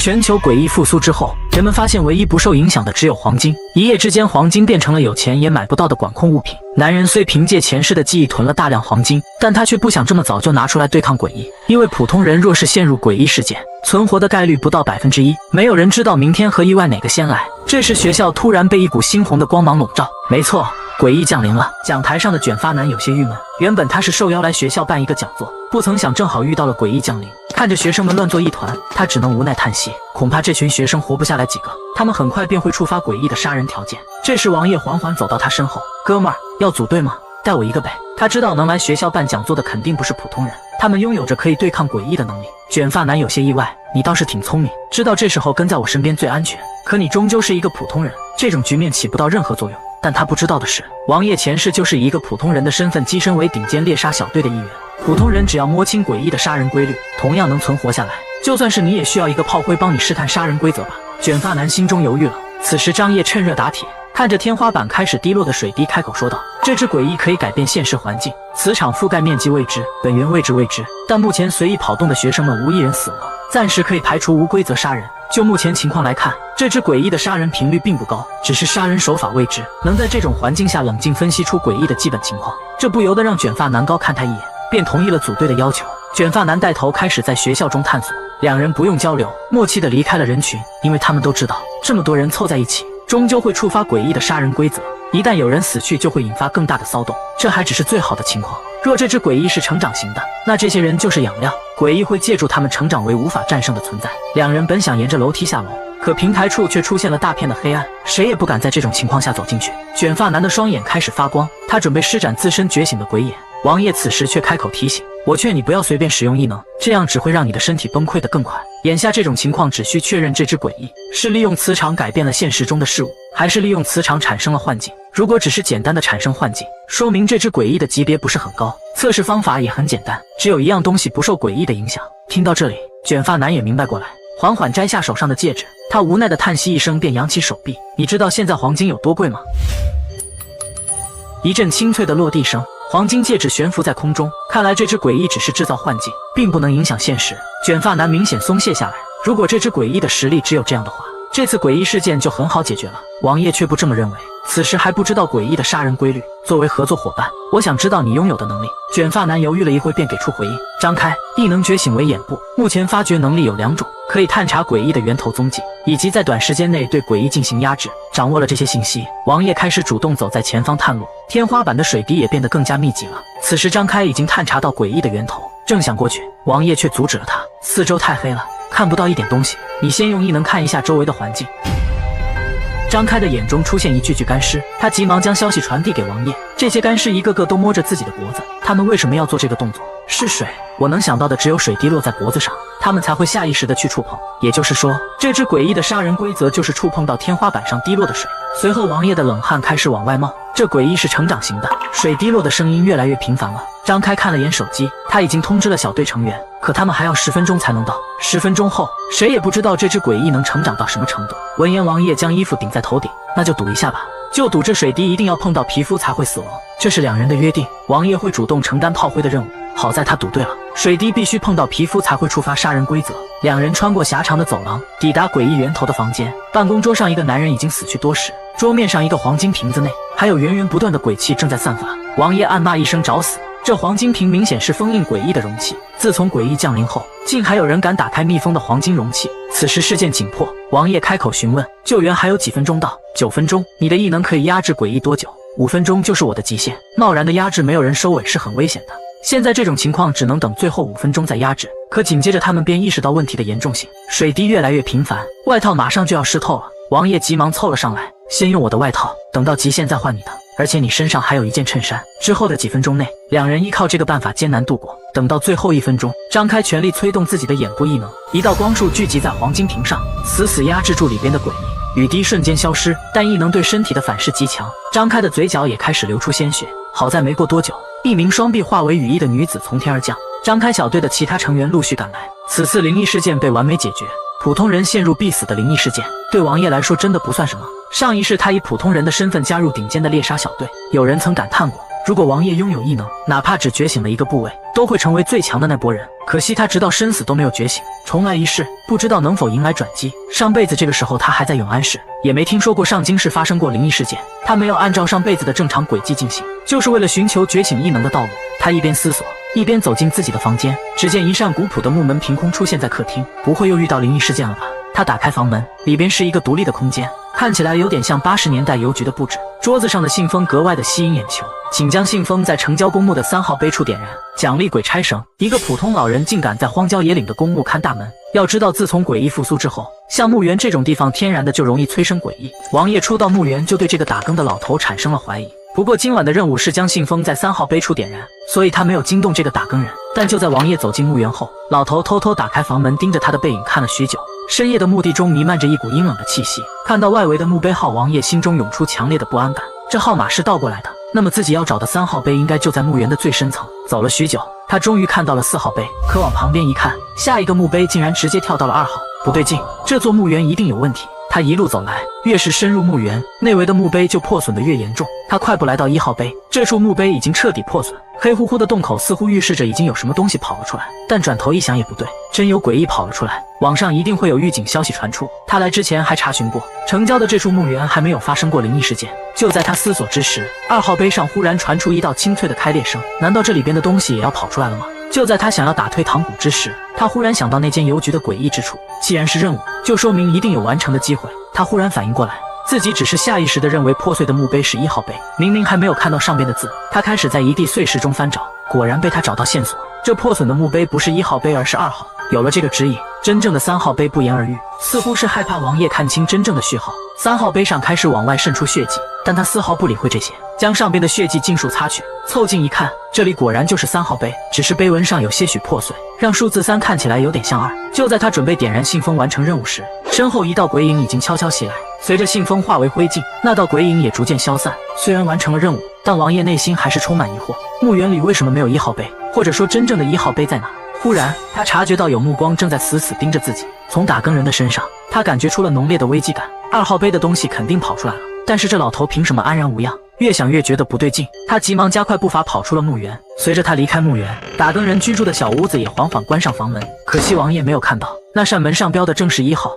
全球诡异复苏之后，人们发现唯一不受影响的只有黄金。一夜之间，黄金变成了有钱也买不到的管控物品。男人虽凭借前世的记忆囤了大量黄金，但他却不想这么早就拿出来对抗诡异，因为普通人若是陷入诡异事件，存活的概率不到1%。没有人知道明天和意外哪个先来。这时，学校突然被一股猩红的光芒笼罩。没错，诡异降临了。讲台上的卷发男有些郁闷，原本他是受邀来学校办一个讲座，不曾想正好遇到了诡异降临。看着学生们乱作一团，他只能无奈叹息，恐怕这群学生活不下来几个，他们很快便会触发诡异的杀人条件。这时王爷缓缓走到他身后，哥们儿，要组队吗？带我一个呗。他知道能来学校办讲座的肯定不是普通人，他们拥有着可以对抗诡异的能力。卷发男有些意外，你倒是挺聪明，知道这时候跟在我身边最安全，可你终究是一个普通人，这种局面起不到任何作用。但他不知道的是，王爷前世就是以一个普通人的身份跻身为顶尖猎杀小队的一员。普通人只要摸清诡异的杀人规律，同样能存活下来。就算是你，也需要一个炮灰帮你试探杀人规则吧。卷发男心中犹豫了。此时张烨趁热打铁，看着天花板开始滴落的水滴，开口说道：“这只诡异可以改变现实环境，磁场覆盖面积未知，本源位置未知，但目前随意跑动的学生们无一人死亡，暂时可以排除无规则杀人。就目前情况来看，这只诡异的杀人频率并不高，只是杀人手法未知，能在这种环境下冷静分析出诡异的基本情况。”这不由得让卷发男高看他一眼，便同意了组队的要求。卷发男带头开始在学校中探索，两人不用交流，默契地离开了人群，因为他们都知道，这么多人凑在一起，终究会触发诡异的杀人规则。一旦有人死去，就会引发更大的骚动。这还只是最好的情况，若这只诡异是成长型的，那这些人就是养料，诡异会借助他们成长为无法战胜的存在。两人本想沿着楼梯下楼，可平台处却出现了大片的黑暗，谁也不敢在这种情况下走进去。卷发男的双眼开始发光，他准备施展自身觉醒的鬼眼。王爷此时却开口提醒：“我劝你不要随便使用异能，这样只会让你的身体崩溃得更快。眼下这种情况，只需确认这只诡异是利用磁场改变了现实中的事物，还是利用磁场产生了幻境。如果只是简单的产生幻境，说明这只诡异的级别不是很高。测试方法也很简单，只有一样东西不受诡异的影响。”听到这里，卷发男也明白过来，缓缓摘下手上的戒指，他无奈地叹息一声，便扬起手臂：“你知道现在黄金有多贵吗？”一阵清脆的落地声，黄金戒指悬浮在空中。看来这只诡异只是制造幻境，并不能影响现实。卷发男明显松懈下来，如果这只诡异的实力只有这样的话，这次诡异事件就很好解决了。王爷却不这么认为，此时还不知道诡异的杀人规律。作为合作伙伴，我想知道你拥有的能力。卷发男犹豫了一会，便给出回应：张开，异能觉醒为眼部，目前发掘能力有2种，可以探查诡异的源头踪迹，以及在短时间内对诡异进行压制。掌握了这些信息，王爷开始主动走在前方探路，天花板的水滴也变得更加密集了。此时张开已经探查到诡异的源头，正想过去，王爷却阻止了他：四周太黑了，看不到一点东西，你先用异能看一下周围的环境。张开的眼中出现一具具干尸，他急忙将消息传递给王爷。这些干尸一个个都摸着自己的脖子，他们为什么要做这个动作？是水，我能想到的只有水滴落在脖子上，他们才会下意识地去触碰。也就是说，这只诡异的杀人规则就是触碰到天花板上滴落的水。随后王爷的冷汗开始往外冒，这诡异是成长型的，水滴落的声音越来越频繁了。张开看了眼手机，他已经通知了小队成员，可他们还要10分钟才能到。10分钟后，谁也不知道这只诡异能成长到什么程度。闻言，王爷将衣服顶在头顶，那就赌一下吧，就赌这水滴一定要碰到皮肤才会死亡，这是两人的约定。王爷会主动承担炮灰的任务，好在他赌对了，水滴必须碰到皮肤才会触发杀人规则。两人穿过狭长的走廊，抵达诡异源头的房间。办公桌上一个男人已经死去多时，桌面上一个黄金瓶子内还有源源不断的鬼气正在散发。王爷暗骂一声找死，这黄金瓶明显是封印诡异的容器，自从诡异降临后，竟还有人敢打开密封的黄金容器。此时事件紧迫，王爷开口询问：救援还有几分钟到？9分钟。你的异能可以压制诡异多久？5分钟就是我的极限。贸然的压制没有人收尾是很危险的，现在这种情况只能等最后5分钟再压制。可紧接着他们便意识到问题的严重性，水滴越来越频繁，外套马上就要湿透了。王爷急忙凑了上来：先用我的外套，等到极限再换你的，而且你身上还有一件衬衫。之后的几分钟内，两人依靠这个办法艰难度过。等到最后1分钟，张开全力催动自己的眼部异能，一道光束聚集在黄金瓶上，死死压制住里边的诡异。雨滴瞬间消失，但异能对身体的反噬极强，张开的嘴角也开始流出鲜血。好在没过多久，一名双臂化为羽翼的女子从天而降，张开小队的其他成员陆续赶来。此次灵异事件被完美解决，普通人陷入必死的灵异事件，对王爷来说真的不算什么。上一世他以普通人的身份加入顶尖的猎杀小队，有人曾感叹过，如果王爷拥有异能，哪怕只觉醒了一个部位，都会成为最强的那波人。可可惜他直到生死都没有觉醒，重来一世，不知道能否迎来转机。上辈子这个时候他还在永安市，也没听说过上京市发生过灵异事件。他没有按照上辈子的正常轨迹进行，就是为了寻求觉醒异能的道路。他一边思索，一边走进自己的房间，只见一扇古朴的木门凭空出现在客厅。不会又遇到灵异事件了吧？他打开房门，里边是一个独立的空间，看起来有点像80年代邮局的布置。桌子上的信封格外的吸引眼球，请将信封在城郊公墓的3号碑处点燃，奖励鬼差绳。一个普通老人竟敢在荒郊野岭的公墓看大门。要知道，自从诡异复苏之后，像墓园这种地方天然的就容易催生诡异。王爷初到墓园就对这个打更的老头产生了怀疑。不过今晚的任务是将信封在3号碑处点燃，所以他没有惊动这个打更人。但就在王爷走进墓园后，老头偷偷打开房门，盯着他的背影看了许久。深夜的墓地中弥漫着一股阴冷的气息，看到外围的墓碑号，王爷心中涌出强烈的不安感。这号码是倒过来的，那么自己要找的3号碑应该就在墓园的最深层。走了许久，他终于看到了4号碑，可往旁边一看，下一个墓碑竟然直接跳到了2号。不对劲，这座墓园一定有问题。他一路走来，越是深入墓园，内围的墓碑就破损的越严重。他快步来到1号碑，这处墓碑已经彻底破损，黑乎乎的洞口似乎预示着已经有什么东西跑了出来。但转头一想也不对，真有诡异跑了出来，网上一定会有预警消息传出。他来之前还查询过，城郊的这处墓园还没有发生过灵异事件。就在他思索之时，2号碑上忽然传出一道清脆的开裂声，难道这里边的东西也要跑出来了吗？就在他想要打退堂鼓之时，他忽然想到那间邮局的诡异之处，既然是任务，就说明一定有完成的机会。他忽然反应过来，自己只是下意识地认为破碎的墓碑是1号碑，明明还没有看到上边的字。他开始在一地碎石中翻找，果然被他找到线索，这破损的墓碑不是1号碑，而是2号。有了这个指引，真正的3号碑不言而喻，似乎是害怕王爷看清真正的序号。3号碑上开始往外渗出血迹，但他丝毫不理会这些，将上边的血迹尽数擦去。凑近一看，这里果然就是3号碑，只是碑文上有些许破碎，让数字3看起来有点像2。就在他准备点燃信封完成任务时，身后一道鬼影已经悄悄袭来，随着信封化为灰烬，那道鬼影也逐渐消散。虽然完成了任务，但王爷内心还是充满疑惑，墓园里为什么没有1号碑，或者说真正的1号碑在哪？忽然，他察觉到有目光正在死死盯着自己。从打更人的身上，他感觉出了浓烈的危机感。2号碑的东西肯定跑出来了，但是这老头凭什么安然无恙？越想越觉得不对劲，他急忙加快步伐跑出了墓园。随着他离开墓园，打更人居住的小屋子也缓缓关上房门。可惜王爷没有看到，那扇门上标的正是1号。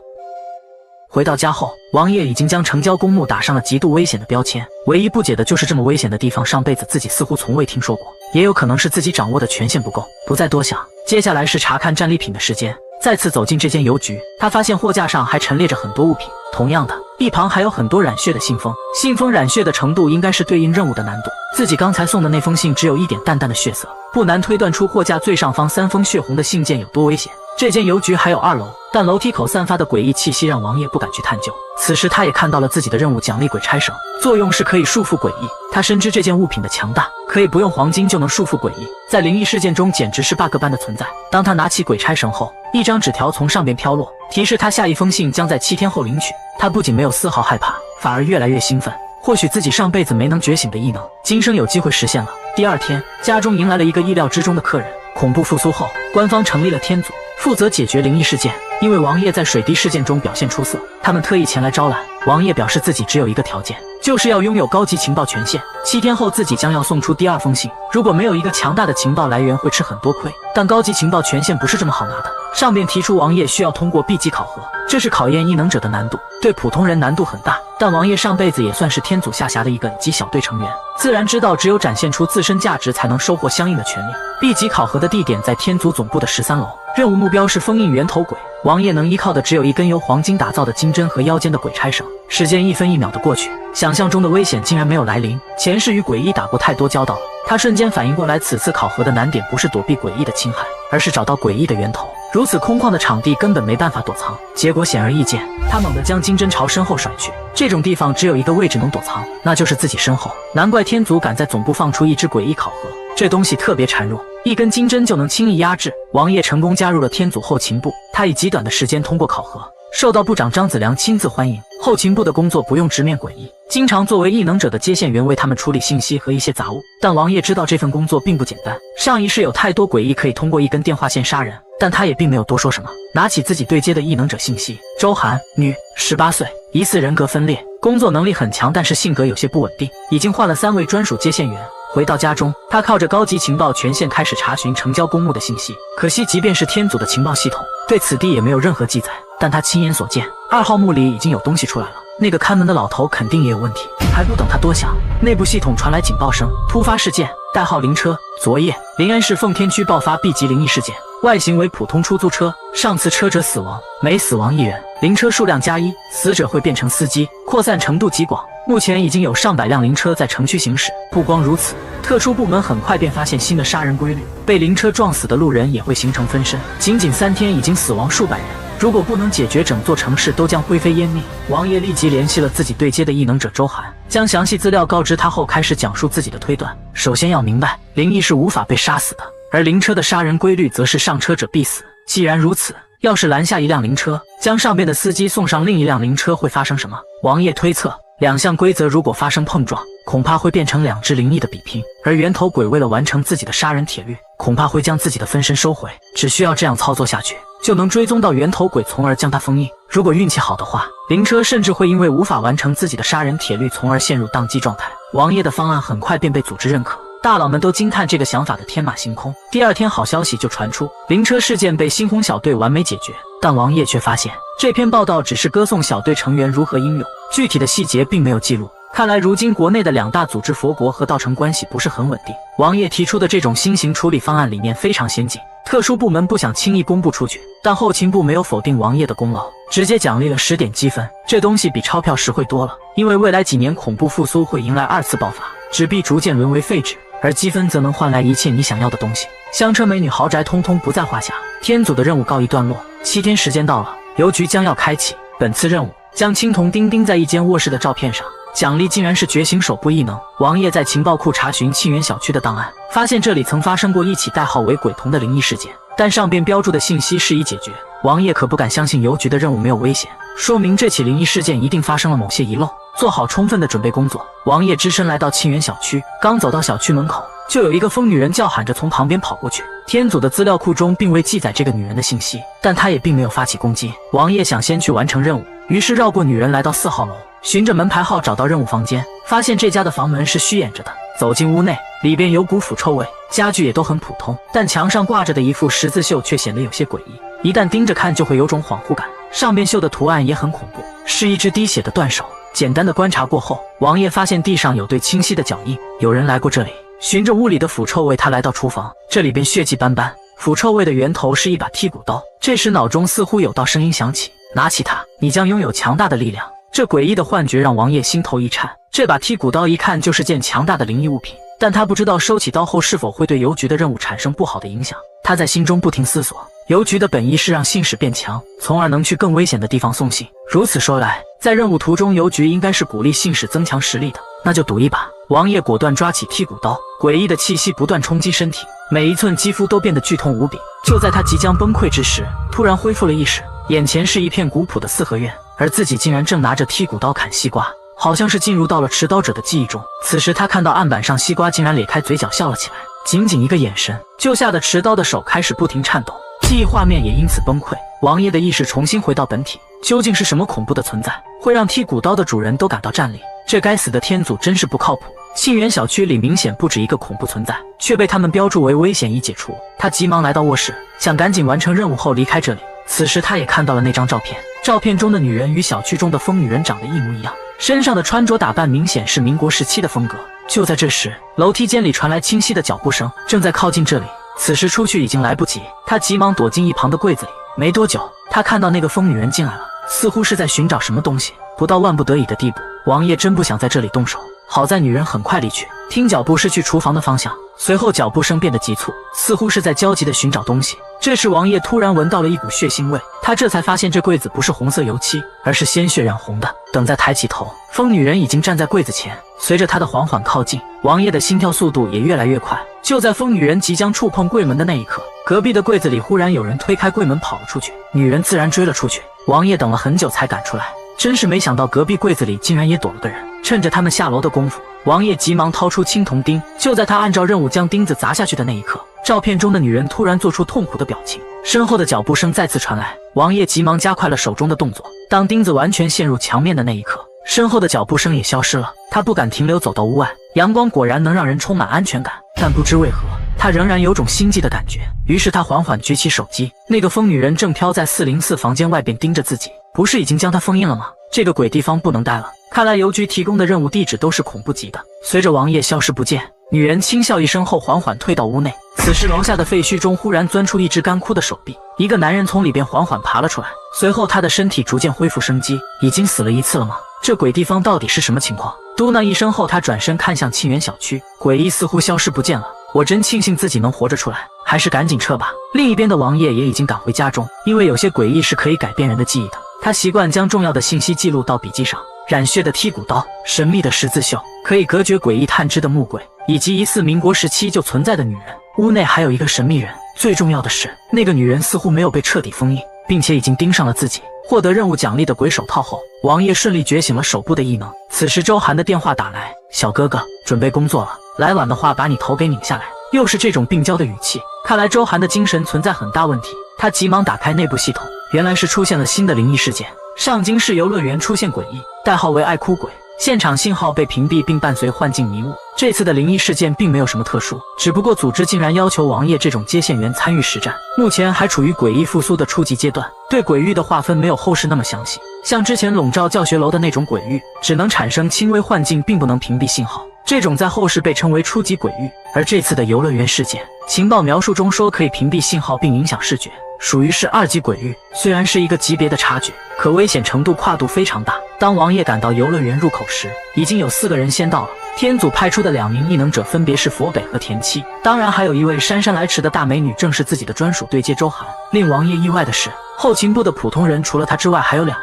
回到家后，王爷已经将城郊公墓打上了极度危险的标签。唯一不解的就是这么危险的地方，上辈子自己似乎从未听说过，也有可能是自己掌握的权限不够。不再多想，接下来是查看战利品的时间。再次走进这间邮局，他发现货架上还陈列着很多物品，同样的，一旁还有很多染血的信封。信封染血的程度应该是对应任务的难度。自己刚才送的那封信只有一点淡淡的血色，不难推断出货架最上方3封血红的信件有多危险。这间邮局还有2楼，但楼梯口散发的诡异气息让王爷不敢去探究。此时他也看到了自己的任务奖励鬼差绳，作用是可以束缚诡异。他深知这件物品的强大，可以不用黄金就能束缚诡异，在灵异事件中简直是 bug 般的存在。当他拿起鬼差绳后，一张纸条从上边飘落，提示他下一封信将在7天后领取。他不仅没有丝毫害怕，反而越来越兴奋。或许自己上辈子没能觉醒的异能，今生有机会实现了。第2天，家中迎来了一个意料之中的客人。恐怖复苏后，官方成立了天组，负责解决灵异事件。因为王爷在水滴事件中表现出色，他们特意前来招揽。王爷表示自己只有一个条件，就是要拥有高级情报权限。7天后自己将要送出第2封信，如果没有一个强大的情报来源，会吃很多亏。但高级情报权限不是这么好拿的，上面提出王爷需要通过 B 级考核，这是考验异能者的难度，对普通人难度很大。但王爷上辈子也算是天组下辖的一个级小队成员，自然知道只有展现出自身价值才能收获相应的权利。B 级考核的地点在天组总部的13楼，任务目标是封印源头鬼。王爷能依靠的只有一根由黄金打造的金针和腰间的鬼差绳。时间1分1秒的过去，想象中的危险竟然没有来临。前世与诡异打过太多交道了，他瞬间反应过来，此次考核的难点不是躲避诡异的侵害，而是找到诡异的源头。如此空旷的场地根本没办法躲藏，结果显而易见，他猛地将金针朝身后甩去。这种地方只有一个位置能躲藏，那就是自己身后。难怪天族敢在总部放出一只诡异考核，这东西特别孱弱，一根金针就能轻易压制。王爷成功加入了天组后勤部，他以极短的时间通过考核，受到部长张子良亲自欢迎。后勤部的工作不用直面诡异，经常作为异能者的接线员为他们处理信息和一些杂物。但王爷知道这份工作并不简单，上一世有太多诡异可以通过一根电话线杀人，但他也并没有多说什么。拿起自己对接的异能者信息，周涵，女，18岁，疑似人格分裂，工作能力很强，但是性格有些不稳定，已经换了3位专属接线员。回到家中，他靠着高级情报权限开始查询成交公墓的信息。可惜，即便是天祖的情报系统，对此地也没有任何记载。但他亲眼所见，2号墓里已经有东西出来了。那个看门的老头肯定也有问题。还不等他多想，内部系统传来警报声：突发事件，代号灵车。昨夜，临安市奉天区爆发 B 级灵异事件，外形为普通出租车，上次车者死亡，每死亡1人。灵车数量+1，死者会变成司机，扩散程度极广。目前已经有上百辆灵车在城区行驶。不光如此，特殊部门很快便发现新的杀人规律：被灵车撞死的路人也会形成分身，仅3天已经死亡数百人。如果不能解决，整座城市都将灰飞烟灭。王爷立即联系了自己对接的异能者周涵，将详细资料告知他后，开始讲述自己的推断。首先要明白，灵异是无法被杀死的，而灵车的杀人规律则是上车者必死。既然如此，要是拦下一辆灵车，将上边的司机送上另一辆灵车，会发生什么？王爷推测，两项规则如果发生碰撞，恐怕会变成2只灵异的比拼，而源头鬼为了完成自己的杀人铁律，恐怕会将自己的分身收回。只需要这样操作下去，就能追踪到源头鬼，从而将他封印。如果运气好的话，灵车甚至会因为无法完成自己的杀人铁律，从而陷入宕机状态。王爷的方案很快便被组织认可，大佬们都惊叹这个想法的天马行空。第2天，好消息就传出，灵车事件被猩红小队完美解决。但王爷却发现，这篇报道只是歌颂小队成员如何英勇，具体的细节并没有记录。看来如今国内的2大组织佛国和道城关系不是很稳定。王爷提出的这种新型处理方案理念非常先进，特殊部门不想轻易公布出去，但后勤部没有否定王爷的功劳，直接奖励了10点积分。这东西比钞票实惠多了，因为未来几年恐怖复苏会迎来2次爆发，纸币逐渐沦为废纸，而积分则能换来一切你想要的东西，香车美女豪宅通通不在话下。天祖的任务告一段落，7天时间到了，邮局将要开启。本次任务将青铜钉钉在一间卧室的照片上，奖励竟然是觉醒手部异能。王爷在情报库查询沁园小区的档案，发现这里曾发生过一起代号为鬼童的灵异事件，但上边标注的信息是已解决。王爷可不敢相信邮局的任务没有危险，说明这起灵异事件一定发生了某些遗漏。做好充分的准备工作，王爷只身来到沁园小区，刚走到小区门口，就有一个疯女人叫喊着从旁边跑过去。天祖的资料库中并未记载这个女人的信息，但她也并没有发起攻击。王爷想先去完成任务，于是绕过女人来到4号楼，循着门牌号找到任务房间，发现这家的房门是虚掩着的。走进屋内，里边有股腐臭味，家具也都很普通，但墙上挂着的一幅十字绣却显得有些诡异，一旦盯着看就会有种恍惚感。上边绣的图案也很恐怖，是一只滴血的断手。简单的观察过后，王爷发现地上有对清晰的脚印，有人来过这里。循着屋里的腐臭味，他来到厨房，这里边血迹斑斑，腐臭味的源头是一把剔骨刀。这时脑中似乎有道声音响起，拿起它，你将拥有强大的力量。这诡异的幻觉让王爷心头一颤，这把剔骨刀一看就是件强大的灵异物品，但他不知道收起刀后是否会对邮局的任务产生不好的影响。他在心中不停思索，邮局的本意是让信使变强，从而能去更危险的地方送信。如此说来，在任务途中，邮局应该是鼓励信使增强实力的，那就赌一把。王爷果断抓起剔骨刀，诡异的气息不断冲击身体，每一寸肌肤都变得剧痛无比。就在他即将崩溃之时，突然恢复了意识，眼前是一片古朴的4合院，而自己竟然正拿着剔骨刀砍西瓜，好像是进入到了持刀者的记忆中。此时他看到案板上西瓜竟然咧开嘴角笑了起来，仅仅一个眼神就吓得持刀的手开始不停颤抖，记忆画面也因此崩溃。王爷的意识重新回到本体，究竟是什么恐怖的存在，会让剔骨刀的主人都感到战栗？这该死的天祖真是不靠谱。沁园小区里明显不止一个恐怖存在，却被他们标注为危险已解除。他急忙来到卧室，想赶紧完成任务后离开这里。此时他也看到了那张照片，照片中的女人与小区中的疯女人长得一模一样，身上的穿着打扮明显是民国时期的风格。就在这时，楼梯间里传来清晰的脚步声，正在靠近这里。此时出去已经来不及，他急忙躲进一旁的柜子里。没多久，他看到那个疯女人进来了，似乎是在寻找什么东西。不到万不得已的地步，王爷真不想在这里动手。好在女人很快离去，听脚步是去厨房的方向，随后脚步声变得急促，似乎是在焦急地寻找东西。这时王爷突然闻到了一股血腥味，他这才发现这柜子不是红色油漆，而是鲜血染红的。等再抬起头，疯女人已经站在柜子前，随着她的缓缓靠近，王爷的心跳速度也越来越快。就在疯女人即将触碰柜门的那一刻，隔壁的柜子里忽然有人推开柜门跑了出去，女人自然追了出去。王爷等了很久才赶出来，真是没想到隔壁柜子里竟然也躲了个人。趁着他们下楼的功夫，王爷急忙掏出青铜钉。就在他按照任务将钉子砸下去的那一刻，照片中的女人突然做出痛苦的表情，身后的脚步声再次传来。王爷急忙加快了手中的动作，当钉子完全陷入墙面的那一刻，身后的脚步声也消失了。他不敢停留，走到屋外。阳光果然能让人充满安全感，但不知为何，他仍然有种心悸的感觉。于是他缓缓举起手机，那个疯女人正飘在404房间外边盯着自己，不是已经将他封印了吗？这个鬼地方不能待了。看来邮局提供的任务地址都是恐怖级的。随着王爷消失不见，女人轻笑一声后缓缓退到屋内。此时楼下的废墟中忽然钻出一只干枯的手臂，一个男人从里边缓缓爬了出来，随后他的身体逐渐恢复生机。已经死了一次了吗？这鬼地方到底是什么情况？嘟囔一声后，他转身看向沁园小区，诡异似乎消失不见了。我真庆幸自己能活着出来，还是赶紧撤吧。另一边的王爷也已经赶回家中，因为有些诡异是可以改变人的记忆的，他习惯将重要的信息记录到笔记上。染血的剔骨刀，神秘的十字绣，可以隔绝诡异探知的木柜，以及疑似民国时期就存在的女人。屋内还有一个神秘人，最重要的是，那个女人似乎没有被彻底封印，并且已经盯上了自己。获得任务奖励的鬼手套后，王爷顺利觉醒了手部的异能。此时周寒的电话打来，小哥哥，准备工作了，来晚的话把你头给拧下来。又是这种病娇的语气，看来周寒的精神存在很大问题。他急忙打开内部系统，原来是出现了新的灵异事件。上京市游乐园出现诡异，代号为爱哭鬼，现场信号被屏蔽并伴随幻境迷雾。这次的灵异事件并没有什么特殊，只不过组织竟然要求王爷这种接线员参与实战，目前还处于诡异复苏的初级阶段，对鬼域的划分没有后世那么详细。像之前笼罩教学楼的那种鬼域，只能产生轻微幻境，并不能屏蔽信号，这种在后世被称为初级鬼域。而这次的游乐园事件，情报描述中说可以屏蔽信号并影响视觉，属于是2级鬼域，虽然是一个级别的差距，可危险程度跨度非常大。当王爷赶到游乐园入口时，已经有4个人先到了。天祖派出的2名异能者分别是佛北和田七，当然还有一位姗姗来迟的大美女，正是自己的专属对接周寒。令王爷意外的是，后勤部的普通人除了他之外还有2个，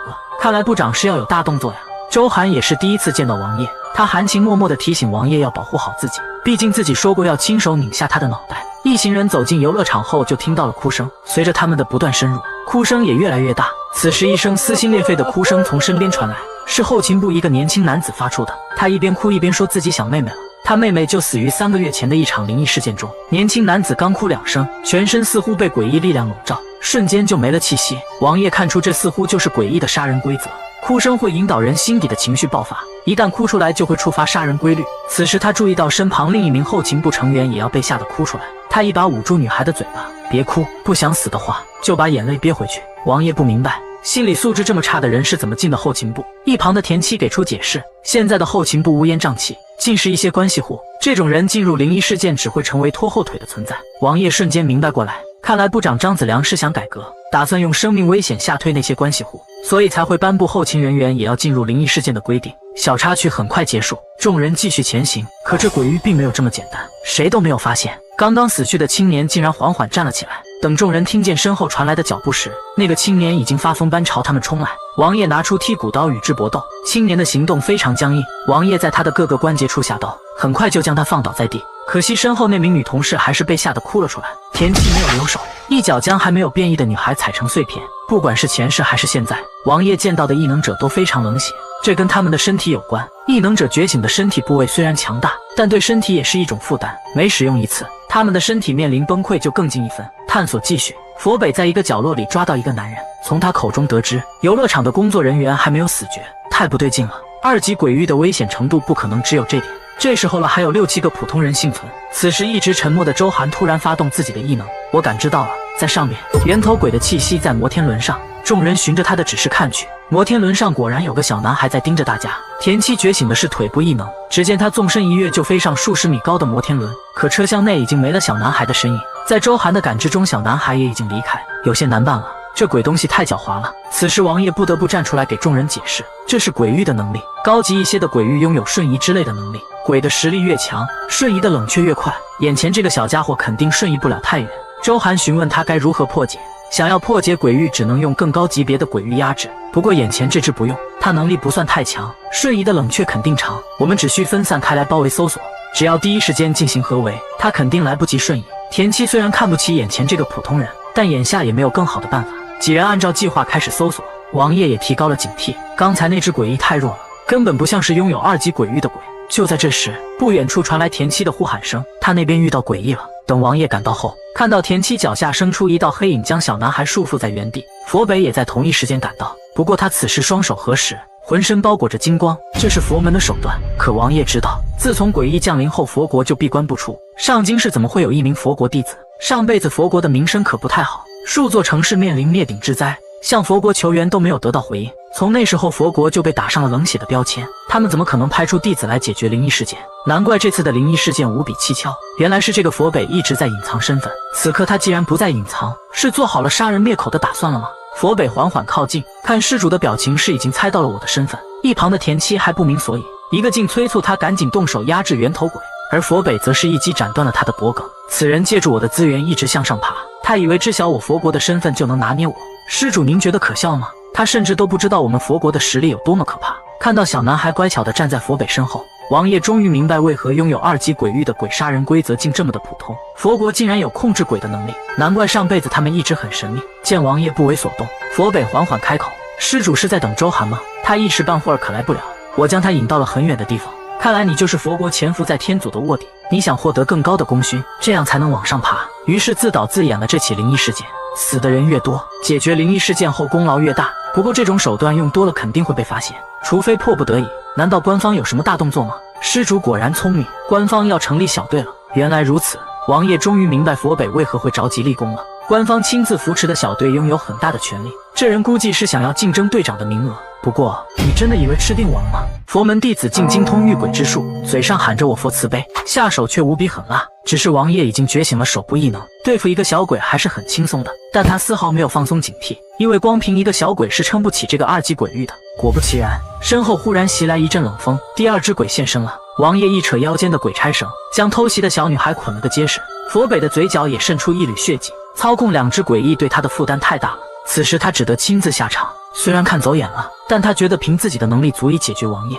看来部长是要有大动作呀。周寒也是第一次见到王爷，他含情脉脉地提醒王爷要保护好自己，毕竟自己说过要亲手拧下他的脑袋。一行人走进游乐场后，就听到了哭声，随着他们的不断深入，哭声也越来越大。此时一声撕心裂肺的哭声从身边传来，是后勤部一个年轻男子发出的。他一边哭一边说自己想妹妹了，他妹妹就死于3个月前的一场灵异事件中。年轻男子刚哭2声，全身似乎被诡异力量笼罩，瞬间就没了气息。王爷看出这似乎就是诡异的杀人规则，哭声会引导人心底的情绪爆发，一旦哭出来就会触发杀人规律。此时他注意到身旁另一名后勤部成员也要被吓得哭出来，他一把捂住女孩的嘴巴，别哭，不想死的话就把眼泪憋回去。王爷不明白心理素质这么差的人是怎么进的后勤部，一旁的田七给出解释，现在的后勤部乌烟瘴气，尽是一些关系户，这种人进入灵异事件只会成为拖后腿的存在。王爷瞬间明白过来，看来部长张子良是想改革，打算用生命危险吓退那些关系户，所以才会颁布后勤人员也要进入灵异事件的规定。小插曲很快结束，众人继续前行。可这鬼域并没有这么简单，谁都没有发现，刚刚死去的青年竟然缓缓站了起来。等众人听见身后传来的脚步时，那个青年已经发疯般朝他们冲来。王爷拿出剔骨刀与之搏斗，青年的行动非常僵硬，王爷在他的各个关节处下刀，很快就将他放倒在地。可惜身后那名女同事还是被吓得哭了出来，田七没有留手，一脚将还没有变异的女孩踩成碎片。不管是前世还是现在，王爷见到的异能者都非常冷血，这跟他们的身体有关。异能者觉醒的身体部位虽然强大，但对身体也是一种负担，每使用一次，他们的身体面临崩溃就更进一分。探索继续，佛北在一个角落里抓到一个男人，从他口中得知游乐场的工作人员还没有死绝，太不对劲了，2级鬼域的危险程度不可能只有这点。这时候了，还有6、7个普通人幸存。此时一直沉默的周寒突然发动自己的异能，我感知到了，在上面源头鬼的气息在摩天轮上，众人循着他的指示看去，摩天轮上果然有个小男孩在盯着大家。田七觉醒的是腿部异能，只见他纵身一跃就飞上数十米高的摩天轮，可车厢内已经没了小男孩的身影。在周寒的感知中，小男孩也已经离开，有些难办了，这鬼东西太狡猾了。此时王爷不得不站出来给众人解释，这是鬼域的能力，高级一些的鬼域拥有瞬移之类的能力，鬼的实力越强，瞬移的冷却越快，眼前这个小家伙肯定瞬移不了太远。周寒询问他该如何破解，想要破解鬼域只能用更高级别的鬼域压制，不过眼前这只不用，他能力不算太强，瞬移的冷却肯定长，我们只需分散开来包围搜索，只要第一时间进行合围，他肯定来不及瞬移。田七虽然看不起眼前这个普通人，但眼下也没有更好的办法，几人按照计划开始搜索。王爷也提高了警惕，刚才那只鬼异太弱了，根本不像是拥有2级鬼域的鬼。就在这时，不远处传来田七的呼喊声，他那边遇到诡异了。等王爷赶到后，看到田七脚下生出一道黑影，将小男孩束缚在原地。佛北也在同一时间赶到，不过他此时双手合十，浑身包裹着金光，这是佛门的手段。可王爷知道，自从诡异降临后，佛国就闭关不出。上京市怎么会有一名佛国弟子？上辈子佛国的名声可不太好，数座城市面临灭顶之灾，向佛国求援都没有得到回应。从那时候，佛国就被打上了冷血的标签。他们怎么可能派出弟子来解决灵异事件？难怪这次的灵异事件无比蹊跷，原来是这个佛北一直在隐藏身份。此刻他既然不再隐藏，是做好了杀人灭口的打算了吗？佛北缓缓靠近，看施主的表情是已经猜到了我的身份。一旁的田七还不明所以，一个劲催促他赶紧动手压制源头鬼，而佛北则是一击斩断了他的脖颈。此人借助我的资源一直向上爬，他以为知晓我佛国的身份就能拿捏我。施主您觉得可笑吗？他甚至都不知道我们佛国的实力有多么可怕。看到小男孩乖巧地站在佛北身后，王爷终于明白为何拥有2级鬼域的鬼杀人规则竟这么的普通，佛国竟然有控制鬼的能力，难怪上辈子他们一直很神秘。见王爷不为所动，佛北缓缓开口：施主是在等周寒吗？他一时半会儿可来不了，我将他引到了很远的地方。看来你就是佛国潜伏在天祖的卧底，你想获得更高的功勋，这样才能往上爬，于是自导自演了这起灵异事件。死的人越多，解决灵异事件后功劳越大，不过这种手段用多了肯定会被发现，除非迫不得已。难道官方有什么大动作吗？施主果然聪明，官方要成立小队了。原来如此，王爷终于明白佛北为何会着急立功了。官方亲自扶持的小队拥有很大的权力，这人估计是想要竞争队长的名额。不过你真的以为吃定我了吗？佛门弟子竟精通御鬼之术，嘴上喊着我佛慈悲，下手却无比狠辣。只是王爷已经觉醒了手部异能，对付一个小鬼还是很轻松的。但他丝毫没有放松警惕，因为光凭一个小鬼是撑不起这个2级鬼域的。果不其然，身后忽然袭来一阵冷风，第2只鬼现身了。王爷一扯腰间的鬼差绳，将偷袭的小女孩捆了个结实。佛北的嘴角也渗出一缕血迹，操控2只鬼翼对他的负担太大了，此时他只得亲自下场。虽然看走眼了，但他觉得凭自己的能力足以解决王爷。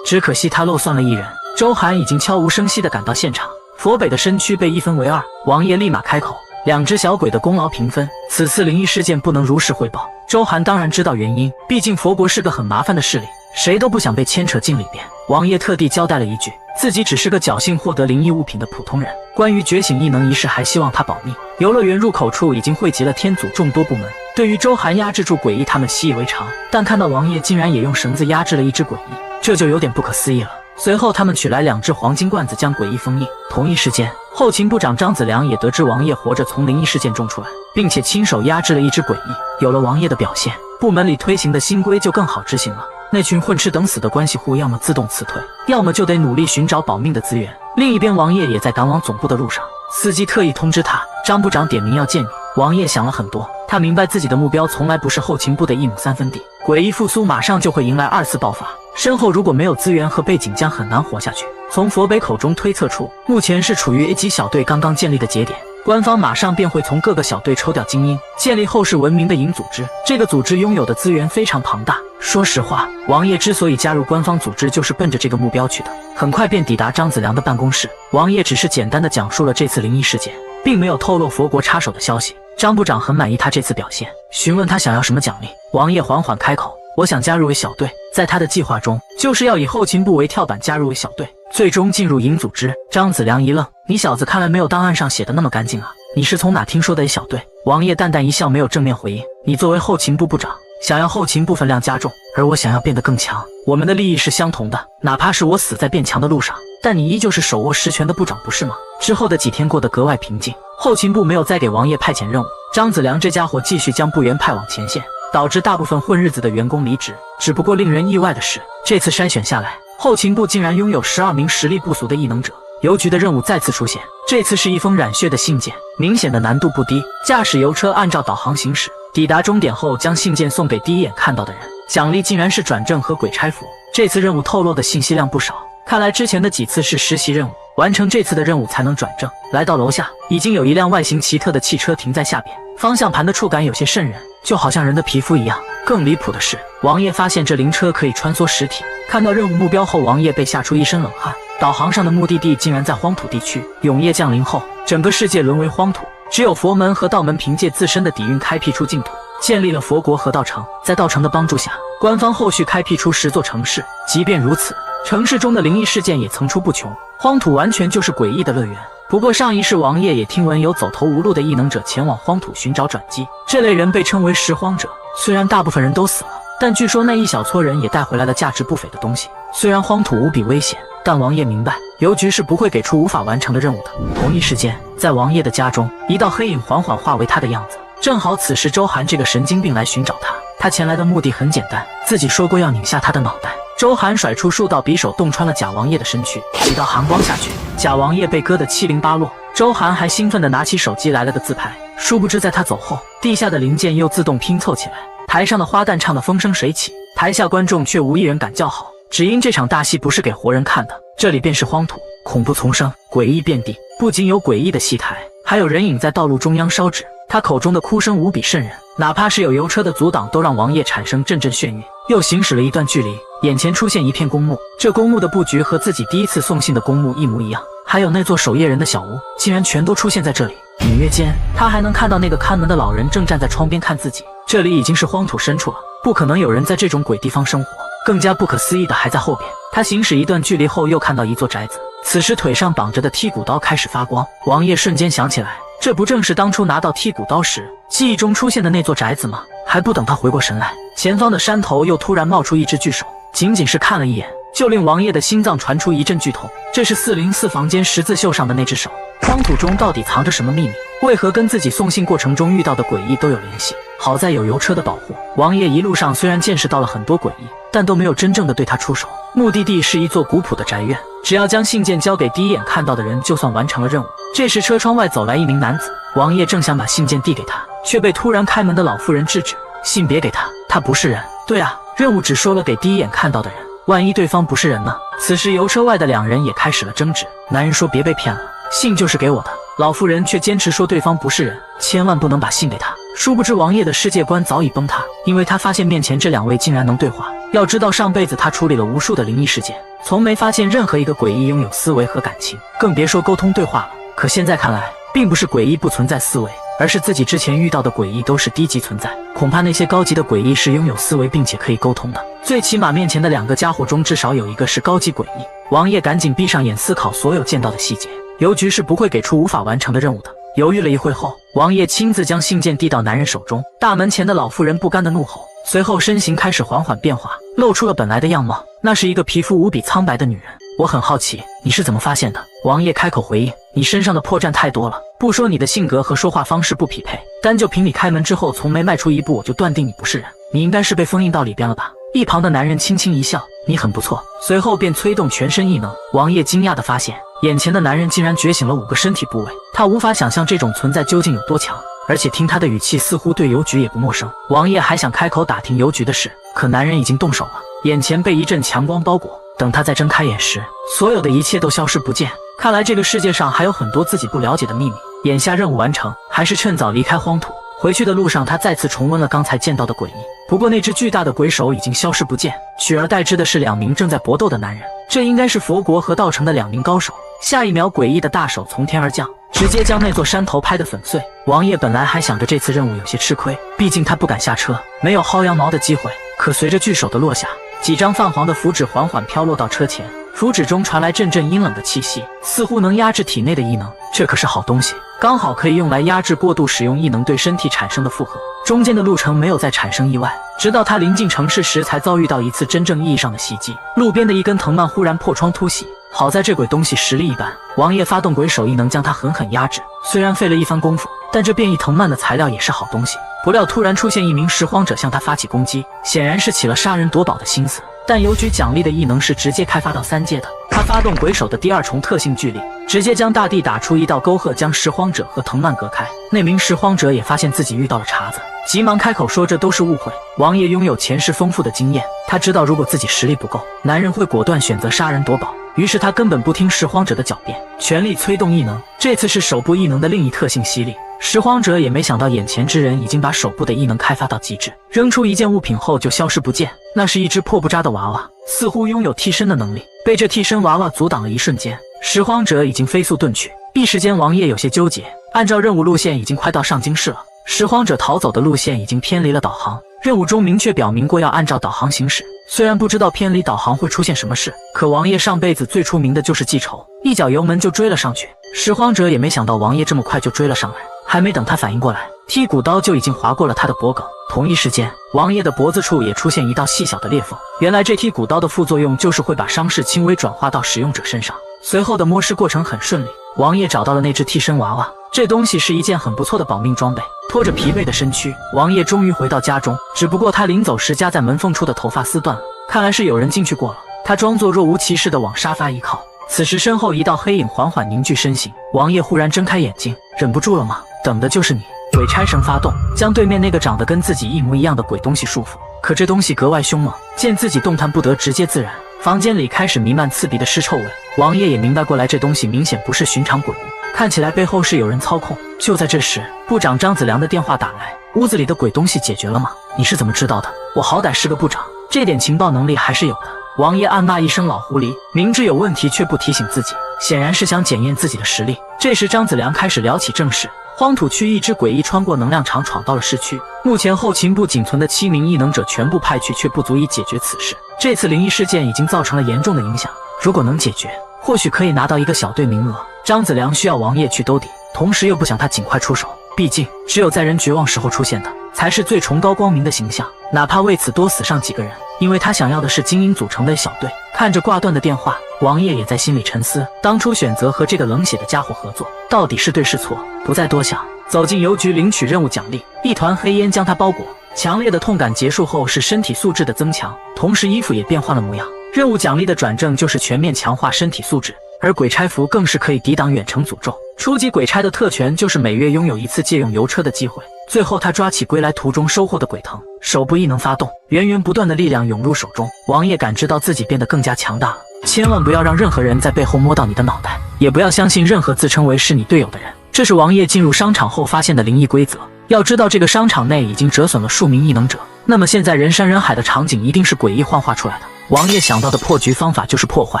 只可惜他漏算了一人，周寒已经悄无声息地赶到现场，佛北的身躯被一分为2。王爷立马开口：2只小鬼的功劳平分，此次灵异事件不能如实汇报。周寒当然知道原因，毕竟佛国是个很麻烦的势力，谁都不想被牵扯进里边。王爷特地交代了一句，自己只是个侥幸获得灵异物品的普通人，关于觉醒异能一事还希望他保密。游乐园入口处已经汇集了天祖众多部门，对于周寒压制住诡异他们习以为常，但看到王爷竟然也用绳子压制了1只诡异，这就有点不可思议了。随后他们取来2只黄金罐子将诡异封印。同一时间，后勤部长张子良也得知王爷活着从灵异事件中出来，并且亲手压制了1只诡异。有了王爷的表现，部门里推行的新规就更好执行了。那群混吃等死的关系户要么自动辞退，要么就得努力寻找保命的资源。另一边，王爷也在赶往总部的路上，司机特意通知他，张部长点名要见你。王爷想了很多，他明白自己的目标从来不是后勤部的1亩3分地，诡异复苏马上就会迎来2次爆发，身后如果没有资源和背景将很难活下去。从佛北口中推测出，目前是处于 A 级小队刚刚建立的节点，官方马上便会从各个小队抽调精英，建立后世文明的影组织。这个组织拥有的资源非常庞大。说实话，王爷之所以加入官方组织，就是奔着这个目标去的。很快便抵达张子良的办公室，王爷只是简单的讲述了这次灵异事件，并没有透露佛国插手的消息。张部长很满意他这次表现，询问他想要什么奖励。王爷缓缓开口：我想加入为小队。在他的计划中，就是要以后勤部为跳板加入为小队，最终进入影组织。张子良一愣：你小子看来没有档案上写的那么干净啊，你是从哪听说的 A 小队？王爷淡淡一笑，没有正面回应。你作为后勤部部长，想要后勤部分量加重，而我想要变得更强，我们的利益是相同的，哪怕是我死在变强的路上，但你依旧是手握实权的部长，不是吗？之后的几天过得格外平静，后勤部没有再给王爷派遣任务，张子良这家伙继续将部员派往前线，导致大部分混日子的员工离职。只不过令人意外的是，这次筛选下来，后勤部竟然拥有12名实力不俗的异能者。邮局的任务再次出现，这次是一封染血的信件，明显的难度不低。驾驶邮车按照导航行驶，抵达终点后将信件送给第一眼看到的人，奖励竟然是转正和鬼差符。这次任务透露的信息量不少，看来之前的几次是实习任务，完成这次的任务才能转正。来到楼下，已经有一辆外形奇特的汽车停在下边，方向盘的触感有些瘆人，就好像人的皮肤一样。更离谱的是，王爷发现这灵车可以穿梭实体。看到任务目标后，王爷被吓出一身冷汗。导航上的目的地竟然在荒土地区。永夜降临后，整个世界沦为荒土，只有佛门和道门凭借自身的底蕴开辟出净土，建立了佛国和道城。在道城的帮助下，官方后续开辟出10座城市。即便如此，城市中的灵异事件也层出不穷，荒土完全就是诡异的乐园。不过上一世王爷也听闻有走投无路的异能者前往荒土寻找转机，这类人被称为拾荒者。虽然大部分人都死了，但据说那一小撮人也带回来了价值不菲的东西。虽然荒土无比危险，但王爷明白邮局是不会给出无法完成的任务的。同一时间，在王爷的家中，一道黑影缓缓化为他的样子。正好此时周涵这个神经病来寻找他，他前来的目的很简单，自己说过要拧下他的脑袋。周涵甩出数道匕首，洞穿了假王爷的身躯，几道寒光下去，假王爷被割得七零八落。周涵还兴奋地拿起手机来了个自拍，殊不知在他走后，地下的零件又自动拼凑起来。台上的花旦唱得风生水起，台下观众却无一人敢叫好，只因这场大戏不是给活人看的。这里便是荒土，恐怖丛生，诡异遍地，不仅有诡异的戏台，还有人影在道路中央烧纸。他口中的哭声无比瘆人，哪怕是有油车的阻挡，都让王爷产生阵阵眩晕。又行驶了一段距离，眼前出现一片公墓，这公墓的布局和自己第一次送信的公墓一模一样，还有那座守夜人的小屋，竟然全都出现在这里。隐约间，他还能看到那个看门的老人正站在窗边看自己。这里已经是荒土深处了，不可能有人在这种鬼地方生活。更加不可思议的还在后边。他行驶一段距离后，又看到一座宅子，此时腿上绑着的剔骨刀开始发光。王爷瞬间想起来，这不正是当初拿到剔骨刀时记忆中出现的那座宅子吗？还不等他回过神来，前方的山头又突然冒出一只巨手，仅仅是看了一眼，就令王爷的心脏传出一阵剧痛。这是404房间十字绣上的那只手。荒土中到底藏着什么秘密？为何跟自己送信过程中遇到的诡异都有联系？好在有油车的保护，王爷一路上虽然见识到了很多诡异，但都没有真正的对他出手。目的地是一座古朴的宅院，只要将信件交给第一眼看到的人，就算完成了任务。这时车窗外走来一名男子，王爷正想把信件递给他，却被突然开门的老妇人制止。信别给他，他不是人。对啊，任务只说了给第一眼看到的人，万一对方不是人呢？此时油车外的两人也开始了争执。男人说别被骗了，信就是给我的。老妇人却坚持说对方不是人，千万不能把信给他。殊不知王爷的世界观早已崩塌，因为他发现面前这两位竟然能对话。要知道上辈子他处理了无数的灵异事件，从没发现任何一个诡异拥有思维和感情，更别说沟通对话了。可现在看来，并不是诡异不存在思维，而是自己之前遇到的诡异都是低级存在。恐怕那些高级的诡异是拥有思维并且可以沟通的，最起码面前的两个家伙中至少有一个是高级诡异。王爷赶紧闭上眼思考所有见到的细节，邮局是不会给出无法完成的任务的。犹豫了一会后，王爷亲自将信件递到男人手中。大门前的老妇人不甘的怒吼，随后身形开始缓缓变化，露出了本来的样貌。那是一个皮肤无比苍白的女人。我很好奇，你是怎么发现的？王爷开口回应，你身上的破绽太多了，不说你的性格和说话方式不匹配，单就凭你开门之后从没迈出一步，我就断定你不是人。你应该是被封印到里边了吧？一旁的男人轻轻一笑，你很不错。随后便催动全身异能。王爷惊讶地发现，眼前的男人竟然觉醒了5个身体部位，他无法想象这种存在究竟有多强，而且听他的语气似乎对邮局也不陌生。王爷还想开口打听邮局的事，可男人已经动手了，眼前被一阵强光包裹。等他再睁开眼时，所有的一切都消失不见。看来这个世界上还有很多自己不了解的秘密。眼下任务完成，还是趁早离开荒土。回去的路上，他再次重温了刚才见到的诡异，不过那只巨大的鬼手已经消失不见，取而代之的是2名正在搏斗的男人。这应该是佛国和道城的2名高手。下一秒，诡异的大手从天而降，直接将那座山头拍得粉碎。王爷本来还想着这次任务有些吃亏，毕竟他不敢下车，没有薅羊毛的机会。可随着巨手的落下，几张泛黄的符纸缓缓飘落到车前，符纸中传来阵阵阴冷的气息，似乎能压制体内的异能。这可是好东西，刚好可以用来压制过度使用异能对身体产生的负荷。中间的路程没有再产生意外，直到他临近城市时才遭遇到一次真正意义上的袭击。路边的一根藤蔓忽然破窗突袭，好在这鬼东西实力一般，王爷发动鬼手异能将它狠狠压制。虽然费了一番功夫，但这变异藤蔓的材料也是好东西。不料突然出现一名拾荒者向他发起攻击，显然是起了杀人夺宝的心思。但邮局奖励的异能是直接开发到3阶的，他发动鬼手的第2重特性巨力，直接将大地打出一道沟壑，将拾荒者和藤蔓隔开。那名拾荒者也发现自己遇到了茬子，急忙开口说这都是误会。王爷拥有前世丰富的经验，他知道如果自己实力不够，男人会果断选择杀人夺宝。于是他根本不听拾荒者的狡辩，全力催动异能。这次是手部异能的另一特性犀利。拾荒者也没想到眼前之人已经把手部的异能开发到极致，扔出一件物品后就消失不见。那是一只破布扎的娃娃，似乎拥有替身的能力。被这替身娃娃阻挡了一瞬间，拾荒者已经飞速遁去。一时间王爷有些纠结，按照任务路线已经快到上京市了，拾荒者逃走的路线已经偏离了导航。任务中明确表明过要按照导航行驶，虽然不知道偏离导航会出现什么事，可王爷上辈子最出名的就是记仇，一脚油门就追了上去。拾荒者也没想到王爷这么快就追了上来，还没等他反应过来，剔骨刀就已经划过了他的脖颈。同一时间，王爷的脖子处也出现一道细小的裂缝。原来这剔骨刀的副作用就是会把伤势轻微转化到使用者身上。随后的摸尸过程很顺利，王爷找到了那只替身娃娃。这东西是一件很不错的保命装备。拖着疲惫的身躯，王爷终于回到家中。只不过他临走时夹在门缝处的头发撕断了，看来是有人进去过了。他装作若无其事地往沙发一靠。此时身后一道黑影缓缓凝聚身形，王爷忽然睁开眼睛，忍不住了吗？等的就是你。鬼差绳发动，将对面那个长得跟自己一模一样的鬼东西束缚。可这东西格外凶猛，见自己动弹不得，直接自燃。房间里开始弥漫刺鼻的尸臭味。王爷也明白过来，这东西明显不是寻常鬼物，看起来背后是有人操控。就在这时，部长张子良的电话打来，屋子里的鬼东西解决了吗？你是怎么知道的？我好歹是个部长，这点情报能力还是有的。王爷暗骂一声老狐狸，明知有问题却不提醒自己，显然是想检验自己的实力。这时张子良开始聊起正事。荒土区一只诡异穿过能量场闯到了市区，目前后勤部仅存的7名异能者全部派去，却不足以解决此事。这次灵异事件已经造成了严重的影响，如果能解决，或许可以拿到一个小队名额。张子良需要王爷去兜底，同时又不想他尽快出手，毕竟只有在人绝望时候出现的才是最崇高光明的形象，哪怕为此多死上几个人，因为他想要的是精英组成的小队。看着挂断的电话，王爷也在心里沉思，当初选择和这个冷血的家伙合作，到底是对是错？不再多想，走进邮局领取任务奖励。一团黑烟将他包裹，强烈的痛感结束后是身体素质的增强，同时衣服也变换了模样。任务奖励的转正就是全面强化身体素质，而鬼差服更是可以抵挡远程诅咒。初级鬼差的特权就是每月拥有一次借用油车的机会。最后他抓起归来途中收获的鬼藤，手部异能发动，源源不断的力量涌入手中。王爷感知到自己变得更加强大了。千万不要让任何人在背后摸到你的脑袋，也不要相信任何自称为是你队友的人。这是王爷进入商场后发现的灵异规则。要知道这个商场内已经折损了数名异能者，那么现在人山人海的场景一定是诡异幻化出来的。王爷想到的破局方法就是破坏。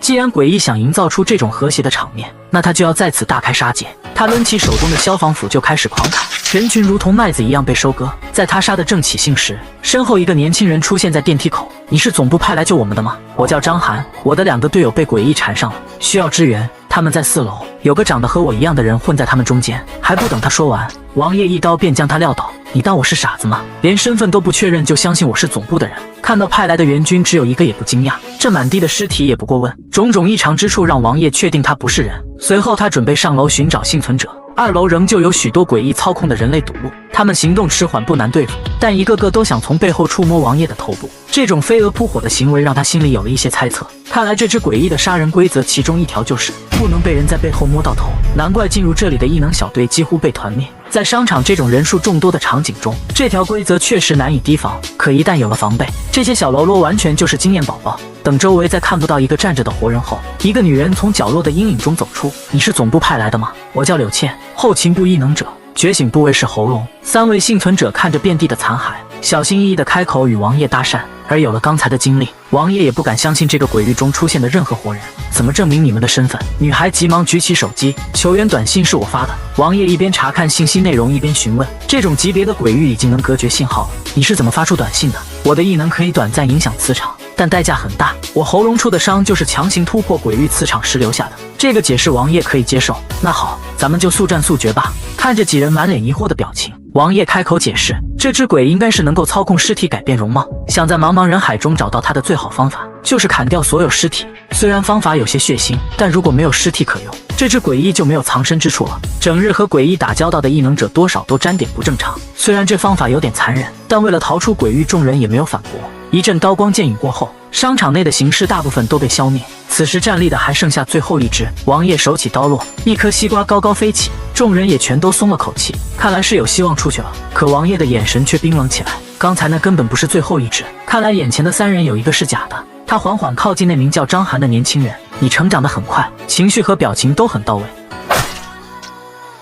既然诡异想营造出这种和谐的场面，那他就要在此大开杀戒。他抡起手中的消防斧就开始狂砍，人群如同麦子一样被收割。在他杀得正起兴时，身后一个年轻人出现在电梯口。你是总部派来救我们的吗？我叫张涵，我的2个队友被诡异缠上了，需要支援。他们在4楼，有个长得和我一样的人混在他们中间。还不等他说完，王爷一刀便将他撂倒。你当我是傻子吗？连身份都不确认就相信我是总部的人？看到派来的援军只有1个也不惊讶，这满地的尸体也不过问。种种异常之处让王爷确定他不是人。随后他准备上楼寻找幸存者。2楼仍旧有许多诡异操控的人类堵路，他们行动迟缓不难对付，但一个个都想从背后触摸王爷的头部。这种飞蛾扑火的行为让他心里有了一些猜测。看来这只诡异的杀人规则其中一条就是不能被人在背后摸到头，难怪进入这里的异能小队几乎被团灭。在商场这种人数众多的场景中，这条规则确实难以提防，可一旦有了防备，这些小喽啰完全就是经验宝宝。等周围再看不到一个站着的活人后，一个女人从角落的阴影中走出。你是总部派来的吗？我叫柳倩，后勤部异能者，觉醒部位是喉咙。3位幸存者看着遍地的残骸，小心翼翼地开口与王爷搭讪。而有了刚才的经历，王爷也不敢相信这个鬼域中出现的任何活人。怎么证明你们的身份？女孩急忙举起手机，求援短信是我发的。王爷一边查看信息内容一边询问，这种级别的鬼域已经能隔绝信号了，你是怎么发出短信的？我的异能可以短暂影响磁场，但代价很大，我喉咙处的伤就是强行突破鬼域磁场时留下的。这个解释王爷可以接受。那好，咱们就速战速决吧。看着几人满脸疑惑的表情，王爷开口解释，这只鬼应该是能够操控尸体改变容貌，想在茫茫人海中找到它的最好方法就是砍掉所有尸体。虽然方法有些血腥，但如果没有尸体可用，这只诡异就没有藏身之处了。整日和诡异打交道的异能者多少都沾点不正常，虽然这方法有点残忍，但为了逃出鬼域，众人也没有反驳。一阵刀光剑影过后，商场内的形势大部分都被消灭，此时站立的还剩下最后一只。王爷手起刀落，一颗西瓜高高飞起，众人也全都松了口气，看来是有希望出去了。可王爷的眼神却冰冷起来，刚才那根本不是最后一只，看来眼前的3人有一个是假的。他缓缓靠近那名叫张涵的年轻人，你成长得很快，情绪和表情都很到位，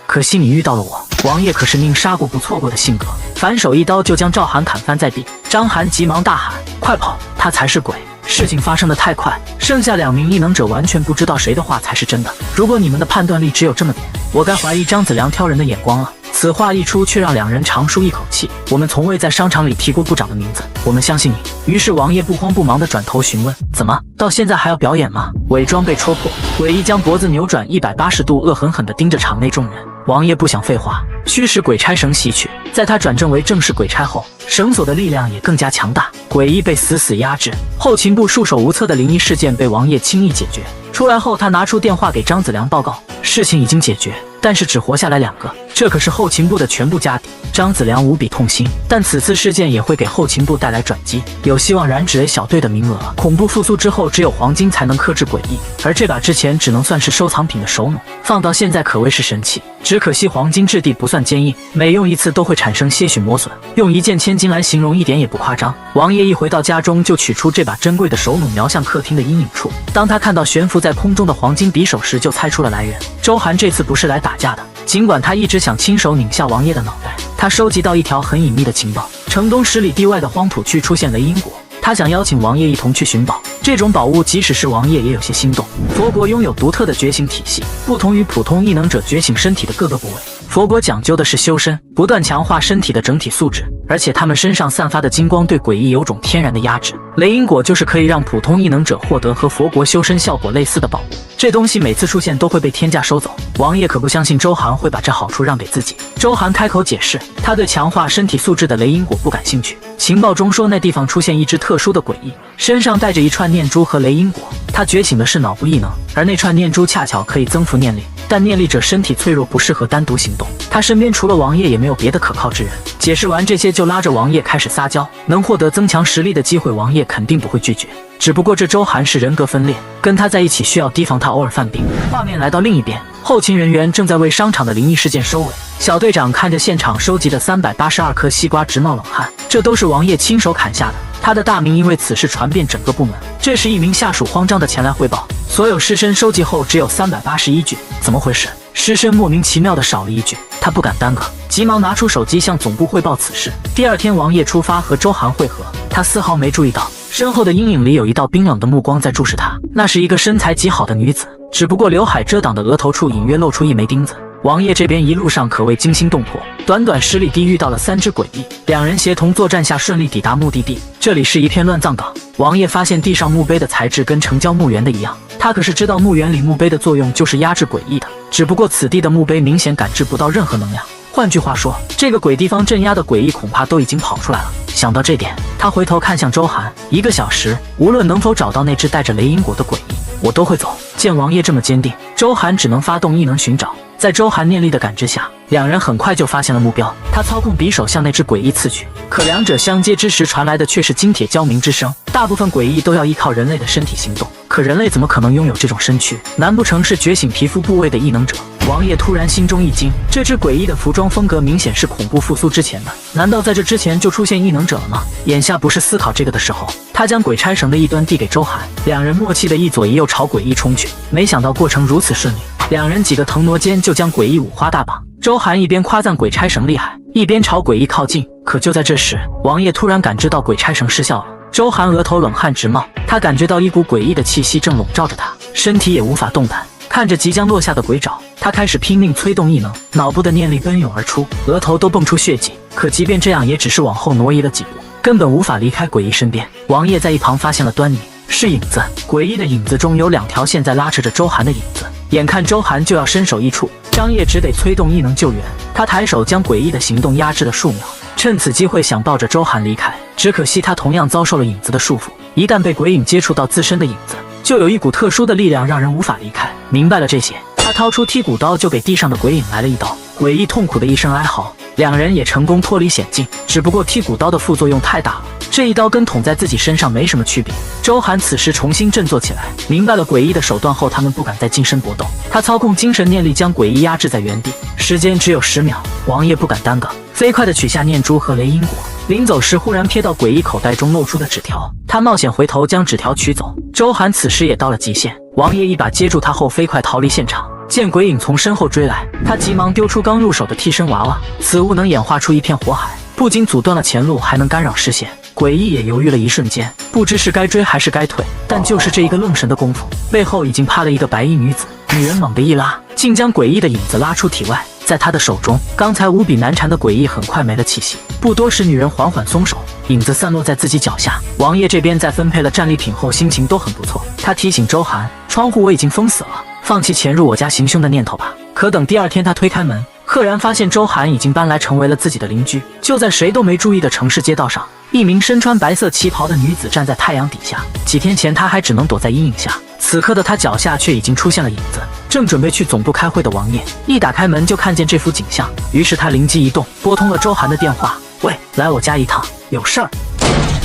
可惜你遇到了我。王爷可是宁杀过不错过的性格，反手一刀就将赵涵砍翻在地。张涵急忙大喊，快跑，他才是鬼。事情发生的太快，剩下2名异能者完全不知道谁的话才是真的。如果你们的判断力只有这么点，我该怀疑张子良挑人的眼光了。此话一出，却让2人长舒一口气。我们从未在商场里提过部长的名字，我们相信你。于是王爷不慌不忙地转头询问，怎么到现在还要表演吗？伪装被戳破，诡异将脖子扭转180度，恶狠狠地盯着场内众人。王爷不想废话，驱使鬼差绳袭去。在他转正为正式鬼差后，绳索的力量也更加强大，诡异被死死压制。后勤部束手无策的灵异事件被王爷轻易解决。出来后，他拿出电话给张子良报告，事情已经解决，但是只活下来2个，这可是后勤部的全部家底。张子良无比痛心，但此次事件也会给后勤部带来转机，有希望染指 A 小队的名额。恐怖复苏之后，只有黄金才能克制诡异，而这把之前只能算是收藏品的手弩，放到现在可谓是神器。只可惜黄金质地不算坚硬，每用一次都会产生些许磨损，用一箭千金来形容一点也不夸张。王爷一回到家中，就取出这把珍贵的手弩，瞄向客厅的阴影处。当他看到悬浮在空中的黄金匕首时，就猜出了来源。周涵这次不是来打架的，尽管他一直想亲手拧下王爷的脑袋。他收集到一条很隐秘的情报，城东10里地外的荒土区出现雷音果，他想邀请王爷一同去寻宝。这种宝物即使是王爷也有些心动。佛国拥有独特的觉醒体系，不同于普通异能者觉醒身体的各个部位，佛国讲究的是修身，不断强化身体的整体素质，而且他们身上散发的金光对诡异有种天然的压制。雷音果就是可以让普通异能者获得和佛国修身效果类似的宝物，这东西每次出现都会被天价收走。王爷可不相信周涵会把这好处让给自己。周涵开口解释，他对强化身体素质的雷音果不感兴趣。情报中说那地方出现一只特殊的诡异，身上带着一串念珠和雷音果，他觉醒的是脑部异能，而那串念珠恰巧可以增幅念力，但念力者身体脆弱，不适合单独行动。他身边除了王爷也没有别的可靠之人。解释完这些，就拉着王爷开始撒娇，能获得增强实力的机会，王爷肯定不会拒绝。只不过这周涵是人格分裂，跟他在一起需要提防他偶尔犯病。画面来到另一边，后勤人员正在为商场的灵异事件收尾。小队长看着现场收集的382颗西瓜直冒冷汗，这都是王爷亲手砍下的。他的大名因为此事传遍整个部门。这时一名下属慌张地前来汇报，所有尸身收集后只有381具，怎么回事？尸身莫名其妙地少了一具，他不敢耽搁，急忙拿出手机向总部汇报此事。第二天王爷出发和周涵会合，他丝毫没注意到身后的阴影里有一道冰冷的目光在注视他，那是一个身材极好的女子，只不过刘海遮挡的额头处隐约露出一枚钉子。王爷这边一路上可谓惊心动魄，短短10里地遇到了3只诡异，两人协同作战下顺利抵达目的地。这里是一片乱葬岗，王爷发现地上墓碑的材质跟城郊墓园的一样，他可是知道墓园里墓碑的作用就是压制诡异的，只不过此地的墓碑明显感知不到任何能量。换句话说，这个鬼地方镇压的诡异恐怕都已经跑出来了。想到这点，他回头看向周涵，1个小时，无论能否找到那只带着雷音果的诡异，我都会走。见王爷这么坚定，周涵只能发动异能寻找。在周涵念力的感知下，两人很快就发现了目标。他操控匕首向那只诡异刺去，可两者相接之时传来的却是金铁交鸣之声。大部分诡异都要依靠人类的身体行动，可人类怎么可能拥有这种身躯？难不成是觉醒皮肤部位的异能者？王爷突然心中一惊，这只诡异的服装风格明显是恐怖复苏之前的，难道在这之前就出现异能者了吗？眼下不是思考这个的时候，他将鬼差绳的一端递给周涵，两人默契的一左一右朝诡异冲去。没想到过程如此顺利，两人几个腾挪间就将诡异五花大绑。周涵一边夸赞鬼差绳厉害，一边朝诡异靠近。可就在这时，王爷突然感知到鬼差绳失效了。周涵额头冷汗直冒，他感觉到一股诡异的气息正笼罩着他，身体也无法动弹。看着即将落下的鬼爪，他开始拼命催动异能，脑部的念力奔涌而出，额头都蹦出血迹。可即便这样，也只是往后挪移了几步，根本无法离开诡异身边。王爷在一旁发现了端倪，是影子。诡异的影子中有2条线在拉扯着周涵的影子，眼看周涵就要身首异处，张掖只得催动异能救援。他抬手将诡异的行动压制了数秒，趁此机会想抱着周涵离开。只可惜他同样遭受了影子的束缚，一旦被鬼影接触到自身的影子，就有一股特殊的力量让人无法离开。明白了这些，他掏出剔骨刀就给地上的鬼影来了一刀。诡异痛苦的一声哀嚎，两人也成功脱离险境。只不过剔骨刀的副作用太大了，这一刀跟捅在自己身上没什么区别。周涵此时重新振作起来，明白了诡异的手段后，他们不敢再近身搏斗。他操控精神念力将诡异压制在原地，时间只有10秒，王爷不敢耽搁，飞快地取下念珠和雷音果。临走时忽然瞥到诡异口袋中露出的纸条，他冒险回头将纸条取走。周涵此时也到了极限，王爷一把接住他后飞快逃离现场。见鬼影从身后追来，他急忙丢出刚入手的替身娃娃，此物能演化出一片火海，不仅阻断了前路，还能干扰视线。诡异也犹豫了一瞬间，不知是该追还是该退，但就是这一个愣神的功夫，背后已经趴了一个白衣女子。女人猛地一拉，竟将诡异的影子拉出体外。在她的手中，刚才无比难缠的诡异很快没了气息。不多时，女人缓缓松手，影子散落在自己脚下。王爷这边在分配了战利品后，心情都很不错。他提醒周涵，窗户我已经封死了，放弃潜入我家行凶的念头吧。可等第二天他推开门，赫然发现周涵已经搬来成为了自己的邻居。就在谁都没注意的城市街道上，一名身穿白色旗袍的女子站在太阳底下。几天前她还只能躲在阴影下，此刻的她脚下却已经出现了影子。正准备去总部开会的王爷一打开门就看见这幅景象，于是他灵机一动，拨通了周涵的电话。喂，来我家一趟，有事儿。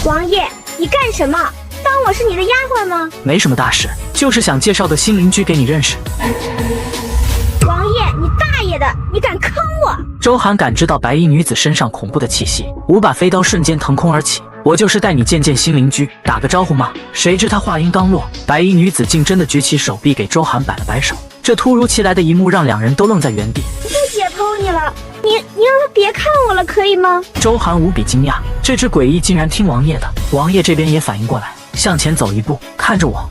王爷，你干什么？当我是你的丫鬟吗？没什么大事，就是想介绍个新邻居给你认识。王爷，你大爷的！你敢坑我！周涵感知到白衣女子身上恐怖的气息，5把飞刀瞬间腾空而起。我就是带你见见新邻居，打个招呼嘛。谁知他话音刚落，白衣女子竟真的举起手臂给周涵摆了摆手。这突如其来的一幕让两人都愣在原地。不解剖你了，你让他别看我了，可以吗？周涵无比惊讶，这只诡异竟然听王爷的。王爷这边也反应过来，向前走一步，看着我。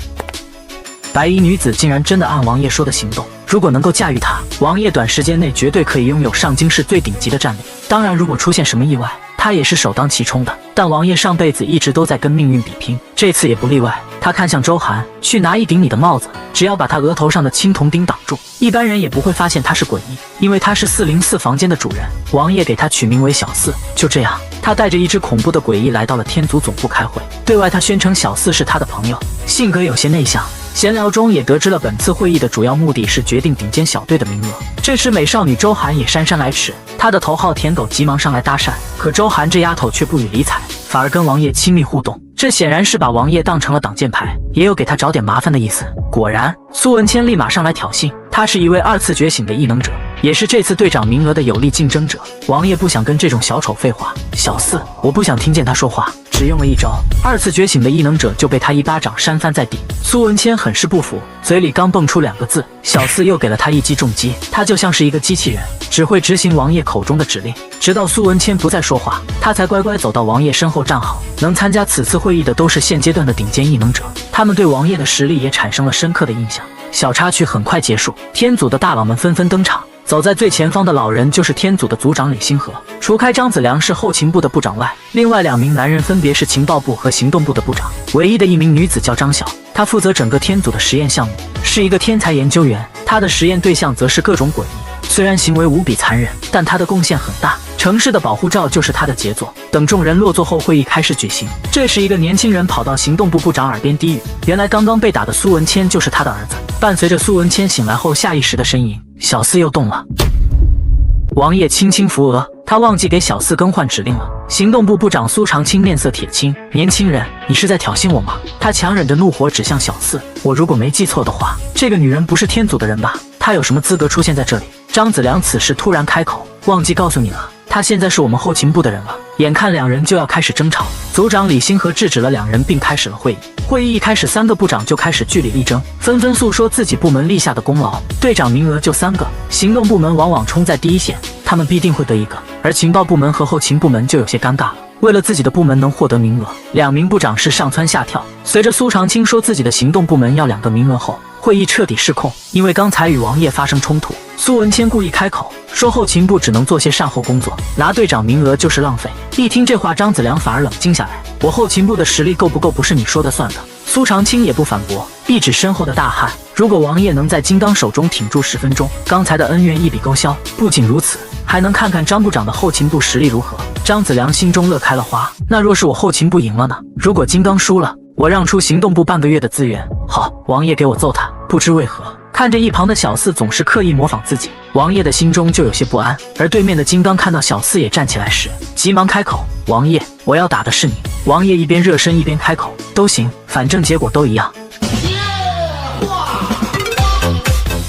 白衣女子竟然真的按王爷说的行动，如果能够驾驭她，王爷短时间内绝对可以拥有上京市最顶级的战力。当然，如果出现什么意外，他也是首当其冲的。但王爷上辈子一直都在跟命运比拼，这次也不例外。他看向周涵，去拿一顶你的帽子，只要把他额头上的青铜钉挡住，一般人也不会发现他是诡异，因为他是404房间的主人。王爷给他取名为小四。就这样，他带着一只恐怖的诡异来到了天族总部开会。对外他宣称小四是他的朋友，性格有些内向。闲聊中也得知了本次会议的主要目的是决定顶尖小队的名额。这时美少女周涵也姗姗来迟，她的头号舔狗急忙上来搭讪，可周涵这丫头却不予理睬，反而跟王爷亲密互动。这显然是把王爷当成了挡箭牌，也有给他找点麻烦的意思。果然，苏文谦立马上来挑衅。他是一位2次觉醒的异能者，也是这次队长名额的有力竞争者。王爷不想跟这种小丑废话，小四，我不想听见他说话。只用了一招，2次觉醒的异能者就被他一巴掌扇翻在地。苏文谦很是不服，嘴里刚蹦出2个字，小四又给了他一击重击。他就像是一个机器人，只会执行王爷口中的指令。直到苏文谦不再说话，他才乖乖走到王爷身后站好。能参加此次会议的都是现阶段的顶尖异能者，他们对王爷的实力也产生了深刻的印象。小插曲很快结束，天组的大佬们纷纷登场。走在最前方的老人就是天组的组长李星河，除开张子良是后勤部的部长外，另外2名男人分别是情报部和行动部的部长。唯一的一名女子叫张晓，她负责整个天组的实验项目，是一个天才研究员。她的实验对象则是各种诡异，虽然行为无比残忍，但她的贡献很大。城市的保护罩就是他的杰作。等众人落座后，会议开始举行。这时，一个年轻人跑到行动部部长耳边低语：“原来刚刚被打的苏文谦就是他的儿子。”伴随着苏文谦醒来后下意识的呻吟，小四又动了。王爷轻轻扶额，他忘记给小四更换指令了。行动部部长苏长青面色铁青：“年轻人，你是在挑衅我吗？”他强忍着怒火指向小四：“我如果没记错的话，这个女人不是天组的人吧？她有什么资格出现在这里？”张子良此时突然开口：“忘记告诉你了，他现在是我们后勤部的人了。”眼看2人就要开始争吵，组长李星河制止了2人，并开始了会议。会议一开始，3个部长就开始据理力争，纷纷诉说自己部门立下的功劳。队长名额就3个，行动部门往往冲在第一线，他们必定会得一个，而情报部门和后勤部门就有些尴尬了。为了自己的部门能获得名额，2名部长是上蹿下跳。随着苏长青说自己的行动部门要2个名额后，会议彻底失控。因为刚才与王爷发生冲突，苏文谦故意开口说后勤部只能做些善后工作，拿队长名额就是浪费。一听这话，张子良反而冷静下来：“我后勤部的实力够不够不是你说的算的。”苏长青也不反驳，一指身后的大汉：“如果王爷能在金刚手中挺住10分钟，刚才的恩怨一笔勾销。不仅如此，还能看看张部长的后勤部实力如何。”张子良心中乐开了花。那若是我后勤部赢了呢？如果金刚输了，我让出行动部半个月的资源。好，王爷给我揍他。不知为何，看着一旁的小四总是刻意模仿自己，王爷的心中就有些不安。而对面的金刚看到小四也站起来时，急忙开口：“王爷，我要打的是你。”王爷一边热身一边开口：“都行，反正结果都一样。”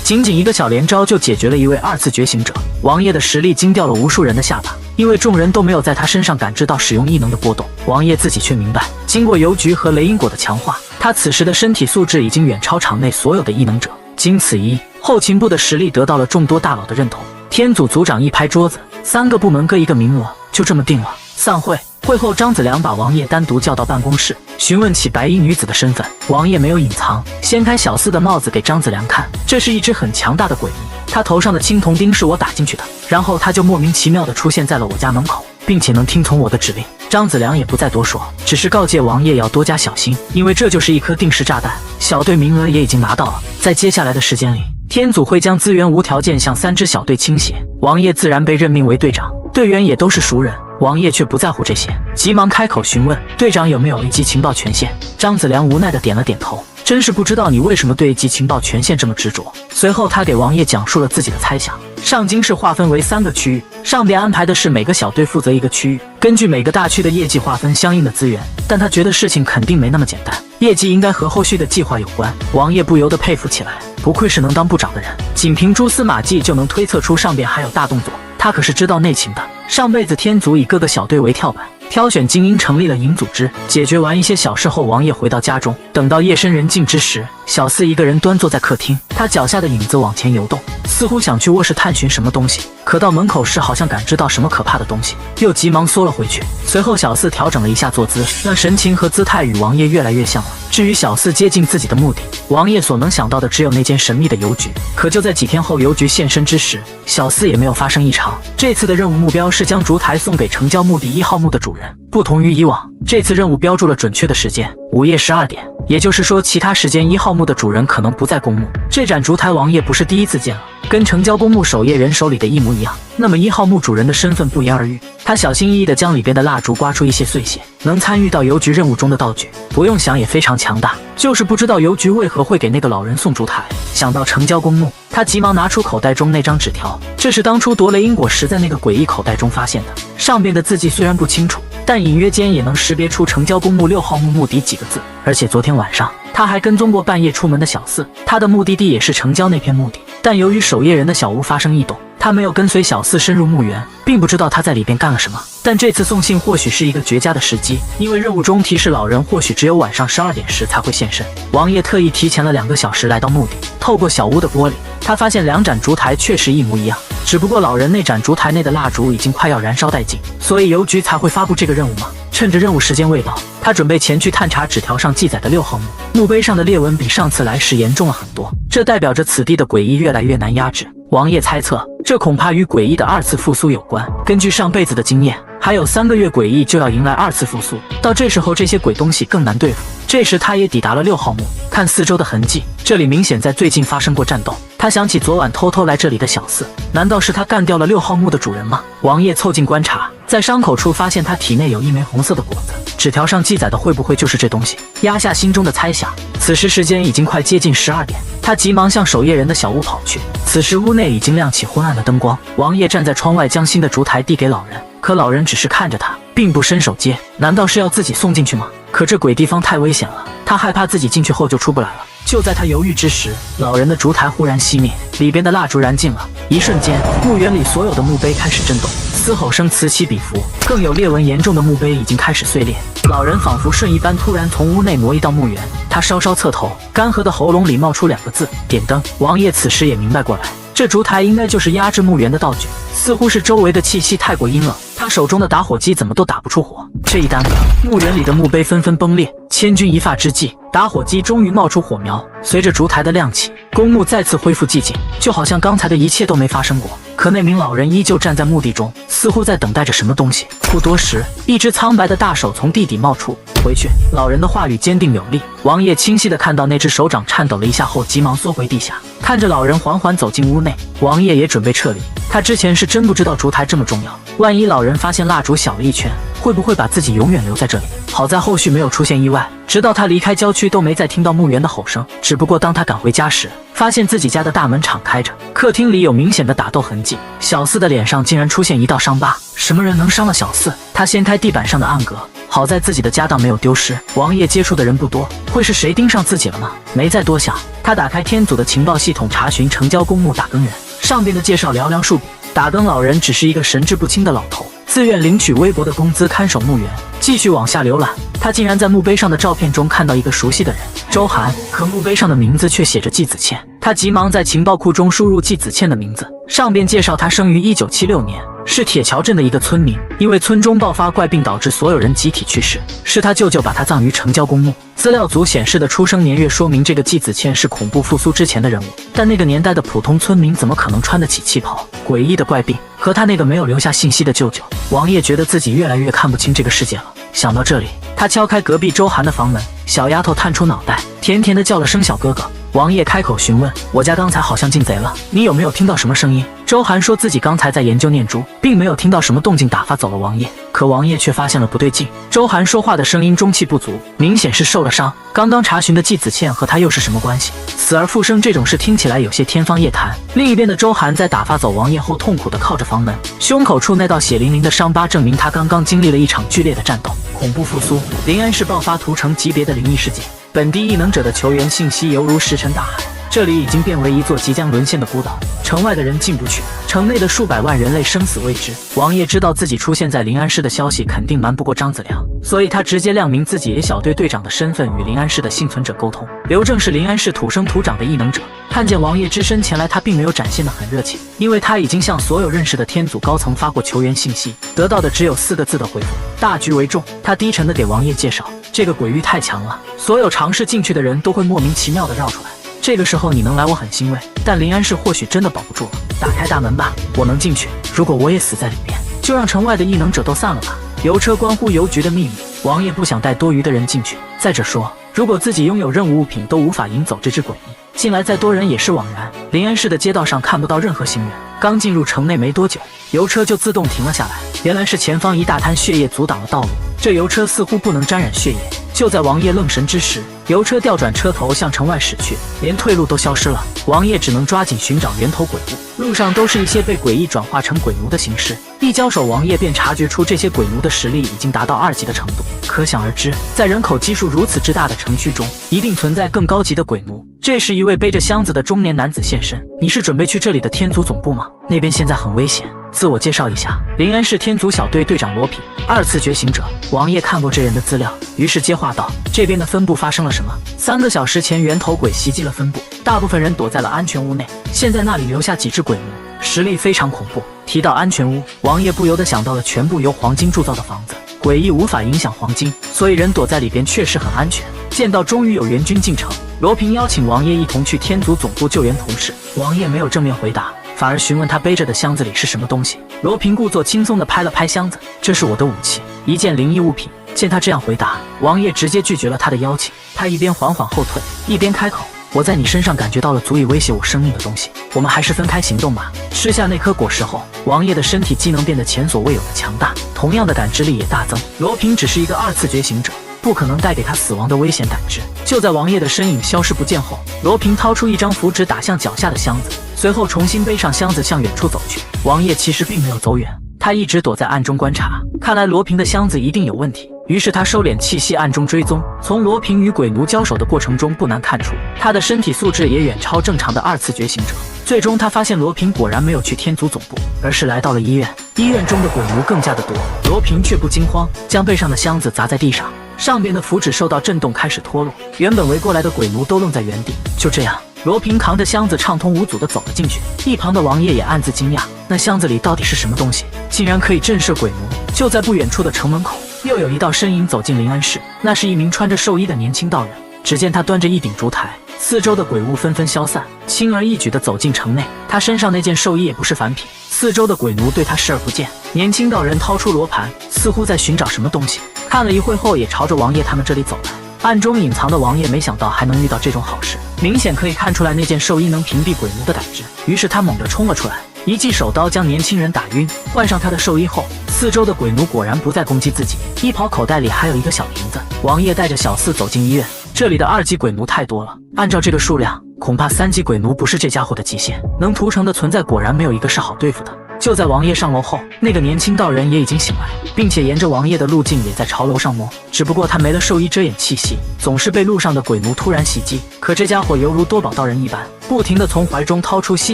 仅仅一个小连招就解决了一位2次觉醒者，王爷的实力惊掉了无数人的下巴。因为众人都没有在他身上感知到使用异能的波动，王爷自己却明白，经过邮局和雷音果的强化，他此时的身体素质已经远超场内所有的异能者。经此一役，后勤部的实力得到了众多大佬的认同。天组组长一拍桌子：“3个部门各1个名额，就这么定了。”散会。会后，张子良把王爷单独叫到办公室，询问起白衣女子的身份。王爷没有隐藏，掀开小四的帽子给张子良看，这是一只很强大的诡异，他头上的青铜钉是我打进去的。然后他就莫名其妙地出现在了我家门口，并且能听从我的指令。张子良也不再多说，只是告诫王爷要多加小心，因为这就是一颗定时炸弹。小队名额也已经拿到了，在接下来的时间里，天祖会将资源无条件向3支小队倾斜，王爷自然被任命为队长，队员也都是熟人。王爷却不在乎这些，急忙开口询问队长有没有 A 级情报权限。张子良无奈地点了点头，真是不知道你为什么对 A 级情报权限这么执着。随后他给王爷讲述了自己的猜想。上京市划分为3个区域，上边安排的是每个小队负责一个区域，根据每个大区的业绩划分相应的资源。但他觉得事情肯定没那么简单，业绩应该和后续的计划有关。王爷不由得佩服起来，不愧是能当部长的人，仅凭蛛丝马迹就能推测出上边还有大动作，他可是知道内情的。上辈子天族以各个小队为跳板，挑选精英成立了营组织。解决完一些小事后，王爷回到家中，等到夜深人静之时，小四一个人端坐在客厅，他脚下的影子往前游动，似乎想去卧室探寻什么东西，可到门口时好像感知到什么可怕的东西，又急忙缩了回去。随后小四调整了一下坐姿，那神情和姿态与王爷越来越像了。至于小四接近自己的目的，王爷所能想到的只有那间神秘的邮局。可就在几天后邮局现身之时，小四也没有发生异常。这次的任务目标是将烛台送给城郊墓地1号墓的主人。不同于以往，这次任务标注了准确的时间，午夜12点，也就是说其他时间1号墓的主人可能不在公墓。这盏烛台王爷不是第一次见了，跟城郊公墓守夜人手里的一模一样。那么1号墓主人的身份不言而喻。他小心翼翼地将里边的蜡烛刮出一些碎屑，能参与到邮局任务中的道具，不用想也非常强大。就是不知道邮局为何会给那个老人送烛台。想到城郊公墓，他急忙拿出口袋中那张纸条，这是当初夺雷因果时在那个诡异口袋中发现的。上边的字迹虽然不清楚，但隐约间也能识别出城郊公墓6号墓墓底几个字。而且昨天晚上他还跟踪过半夜出门的小四，他的目的地也是城郊那片墓地，但由于守夜人的小屋发生异动，他没有跟随小四深入墓园，并不知道他在里边干了什么。但这次送信或许是一个绝佳的时机，因为任务中提示老人或许只有晚上12点时才会现身。王爷特意提前了2个小时来到墓地，透过小屋的玻璃，他发现2盏烛台确实一模一样，只不过老人那盏烛台内的蜡烛已经快要燃烧殆尽，所以邮局才会发布这个任务吗？趁着任务时间未到，他准备前去探查纸条上记载的6号墓。墓碑上的裂纹比上次来时严重了很多，这代表着此地的诡异越来越难压制。王爷猜测，这恐怕与诡异的2次复苏有关。根据上辈子的经验，还有3个月诡异就要迎来2次复苏，到这时候这些鬼东西更难对付。这时他也抵达了6号墓，看四周的痕迹，这里明显在最近发生过战斗。他想起昨晚偷偷来这里的小四，难道是他干掉了6号墓的主人吗？王爷凑近观察，在伤口处发现他体内有一枚红色的果子，纸条上记载的会不会就是这东西？压下心中的猜想，此时时间已经快接近12点，他急忙向守夜人的小屋跑去。此时屋内已经亮起昏暗的灯光，王爷站在窗外将新的烛台递给老人，可老人只是看着他，并不伸手接。难道是要自己送进去吗？可这鬼地方太危险了，他害怕自己进去后就出不来了。就在他犹豫之时，老人的烛台忽然熄灭，里边的蜡烛燃尽了。一瞬间，墓园里所有的墓碑开始震动，嘶吼声此起彼伏，更有裂纹严重的墓碑已经开始碎裂。老人仿佛瞬移般突然从屋内挪移到墓园，他稍稍侧头，干涸的喉咙里冒出2个字：点灯。王爷此时也明白过来，这烛台应该就是压制墓园的道具，似乎是周围的气息太过阴冷，他手中的打火机怎么都打不出火。这一耽搁，墓园里的墓碑纷纷崩裂。千钧一发之际，打火机终于冒出火苗，随着烛台的亮起，公墓再次恢复寂静，就好像刚才的一切都没发生过。可那名老人依旧站在墓地中，似乎在等待着什么东西。不多时，一只苍白的大手从地底冒出。回去，老人的话语坚定有力。王爷清晰地看到那只手掌颤抖了一下后，急忙缩回地下，看着老人缓缓走进屋内。王爷也准备撤离，他之前是真不知道烛台这么重要，万一老人发现蜡烛小了一圈，会不会把自己永远留在这里？好在后续没有出现意外，直到他离开郊区都没再听到墓园的吼声。只不过当他赶回家时，发现自己家的大门敞开着，客厅里有明显的打斗痕迹，小四的脸上竟然出现一道伤疤。什么人能伤了小四？他掀开地板上的暗格，好在自己的家当没有丢失。王爷接触的人不多，会是谁盯上自己了吗？没再多想，他打开天祖的情报系统，查询城郊公墓打更人。上边的介绍寥寥数笔，打更老人只是一个神志不清的老头，自愿领取微薄的工资看守墓园。继续往下浏览，他竟然在墓碑上的照片中看到一个熟悉的人周涵，可墓碑上的名字却写着季子倩。他急忙在情报库中输入季子倩的名字，上边介绍他生于1976年，是铁桥镇的一个村民，因为村中爆发怪病导致所有人集体去世，是他舅舅把他葬于城郊公墓。资料组显示的出生年月说明这个季子倩是恐怖复苏之前的人物，但那个年代的普通村民怎么可能穿得起旗袍？诡异的怪病和他那个没有留下信息的舅舅，王爷觉得自己越来越看不清这个世界了。想到这里，他敲开隔壁周涵的房门，小丫头探出脑袋，甜甜的叫了声小哥哥。王爷开口询问：“我家刚才好像进贼了，你有没有听到什么声音？”周涵说自己刚才在研究念珠，并没有听到什么动静，打发走了王爷。可王爷却发现了不对劲，周涵说话的声音中气不足，明显是受了伤。刚刚查询的季子倩和他又是什么关系？死而复生这种事听起来有些天方夜谭。另一边的周涵在打发走王爷后，痛苦地靠着房门，胸口处那道血淋淋的伤疤证明他刚刚经历了一场剧烈的战斗。恐怖复苏，临安市爆发屠城级别的灵异事件，本地异能者的求援信息犹如石沉大海。这里已经变为一座即将沦陷的孤岛，城外的人进不去，城内的数百万人类生死未知。王爷知道自己出现在临安市的消息肯定瞒不过张子良，所以他直接亮明自己野小队队长的身份与临安市的幸存者沟通。刘正是临安市土生土长的异能者，看见王爷只身前来，他并没有展现得很热情，因为他已经向所有认识的天祖高层发过求援信息，得到的只有4个字的回复：大局为重。他低沉地给王爷介绍，这个鬼域太强了，所有尝试进去的人都会莫名其妙地绕出来。这个时候你能来我很欣慰，但临安市或许真的保不住了。打开大门吧，我能进去。如果我也死在里面，就让城外的异能者都散了吧。邮车关乎邮局的秘密，王爷不想带多余的人进去。再者说，如果自己拥有任务物品都无法引走这只诡异，进来再多人也是枉然。临安市的街道上看不到任何行人，刚进入城内没多久，邮车就自动停了下来。原来是前方一大滩血液阻挡了道路，这邮车似乎不能沾染血液。就在王爷愣神之时，邮车调转车头向城外驶去，连退路都消失了。王爷只能抓紧寻找源头鬼物，路上都是一些被诡异转化成鬼奴的形式。一交手，王爷便察觉出这些鬼奴的实力已经达到2级的程度。可想而知，在人口基数如此之大的城区中，一定存在更高级的鬼奴。这时，一位背着箱子的中年男子现身：“你是准备去这里的天族总部吗？那边现在很危险。”自我介绍一下，临安市天族小队队长罗平，2次觉醒者。王爷看过这人的资料，于是接话道：“这边的分部发生了什么？3个小时前，源头鬼袭击了分部，大部分人躲在了安全屋内，现在那里留下几只鬼奴，实力非常恐怖。”提到安全屋，王爷不由得想到了全部由黄金铸造的房子，诡异无法影响黄金，所以人躲在里边确实很安全。见到终于有援军进城，罗平邀请王爷一同去天族总部救援同事。王爷没有正面回答，反而询问他背着的箱子里是什么东西。罗平故作轻松地拍了拍箱子：“这是我的武器，一件灵异物品。”见他这样回答，王爷直接拒绝了他的邀请。他一边缓缓后退，一边开口：“我在你身上感觉到了足以威胁我生命的东西，我们还是分开行动吧。”吃下那颗果实后，王爷的身体机能变得前所未有的强大，同样的感知力也大增。罗平只是一个2次觉醒者，不可能带给他死亡的危险感知。就在王爷的身影消失不见后，罗平掏出一张符纸打向脚下的箱子，随后重新背上箱子向远处走去。王爷其实并没有走远，他一直躲在暗中观察，看来罗平的箱子一定有问题。于是他收敛气息，暗中追踪。从罗平与鬼奴交手的过程中，不难看出他的身体素质也远超正常的2次觉醒者。最终他发现罗平果然没有去天族总部，而是来到了医院。医院中的鬼奴更加的多，罗平却不惊慌，将背上的箱子砸在地上，上边的符纸受到震动开始脱落，原本围过来的鬼奴都愣在原地。就这样，罗平扛着箱子畅通无阻地走了进去。一旁的王爷也暗自惊讶，那箱子里到底是什么东西，竟然可以震慑鬼奴。就在不远处的城门口，又有一道身影走进临安市，那是一名穿着寿衣的年轻道人。只见他端着一顶烛台，四周的鬼物纷纷消散，轻而易举地走进城内。他身上那件寿衣也不是凡品，四周的鬼奴对他视而不见。年轻道人掏出罗盘，似乎在寻找什么东西，看了一会后也朝着王爷他们这里走来。暗中隐藏的王爷没想到还能遇到这种好事，明显可以看出来那件寿衣能屏蔽鬼奴的感知，于是他猛地冲了出来，一记手刀将年轻人打晕。换上他的寿衣后，四周的鬼奴果然不再攻击自己，衣袍口袋里还有一个小瓶子。王爷带着小四走进医院，这里的2级鬼奴太多了，按照这个数量，恐怕3级鬼奴不是这家伙的极限，能屠城的存在果然没有一个是好对付的。就在王爷上楼后，那个年轻道人也已经醒来，并且沿着王爷的路径也在朝楼上摸，只不过他没了寿衣遮掩气息，总是被路上的鬼奴突然袭击。可这家伙犹如多宝道人一般，不停地从怀中掏出稀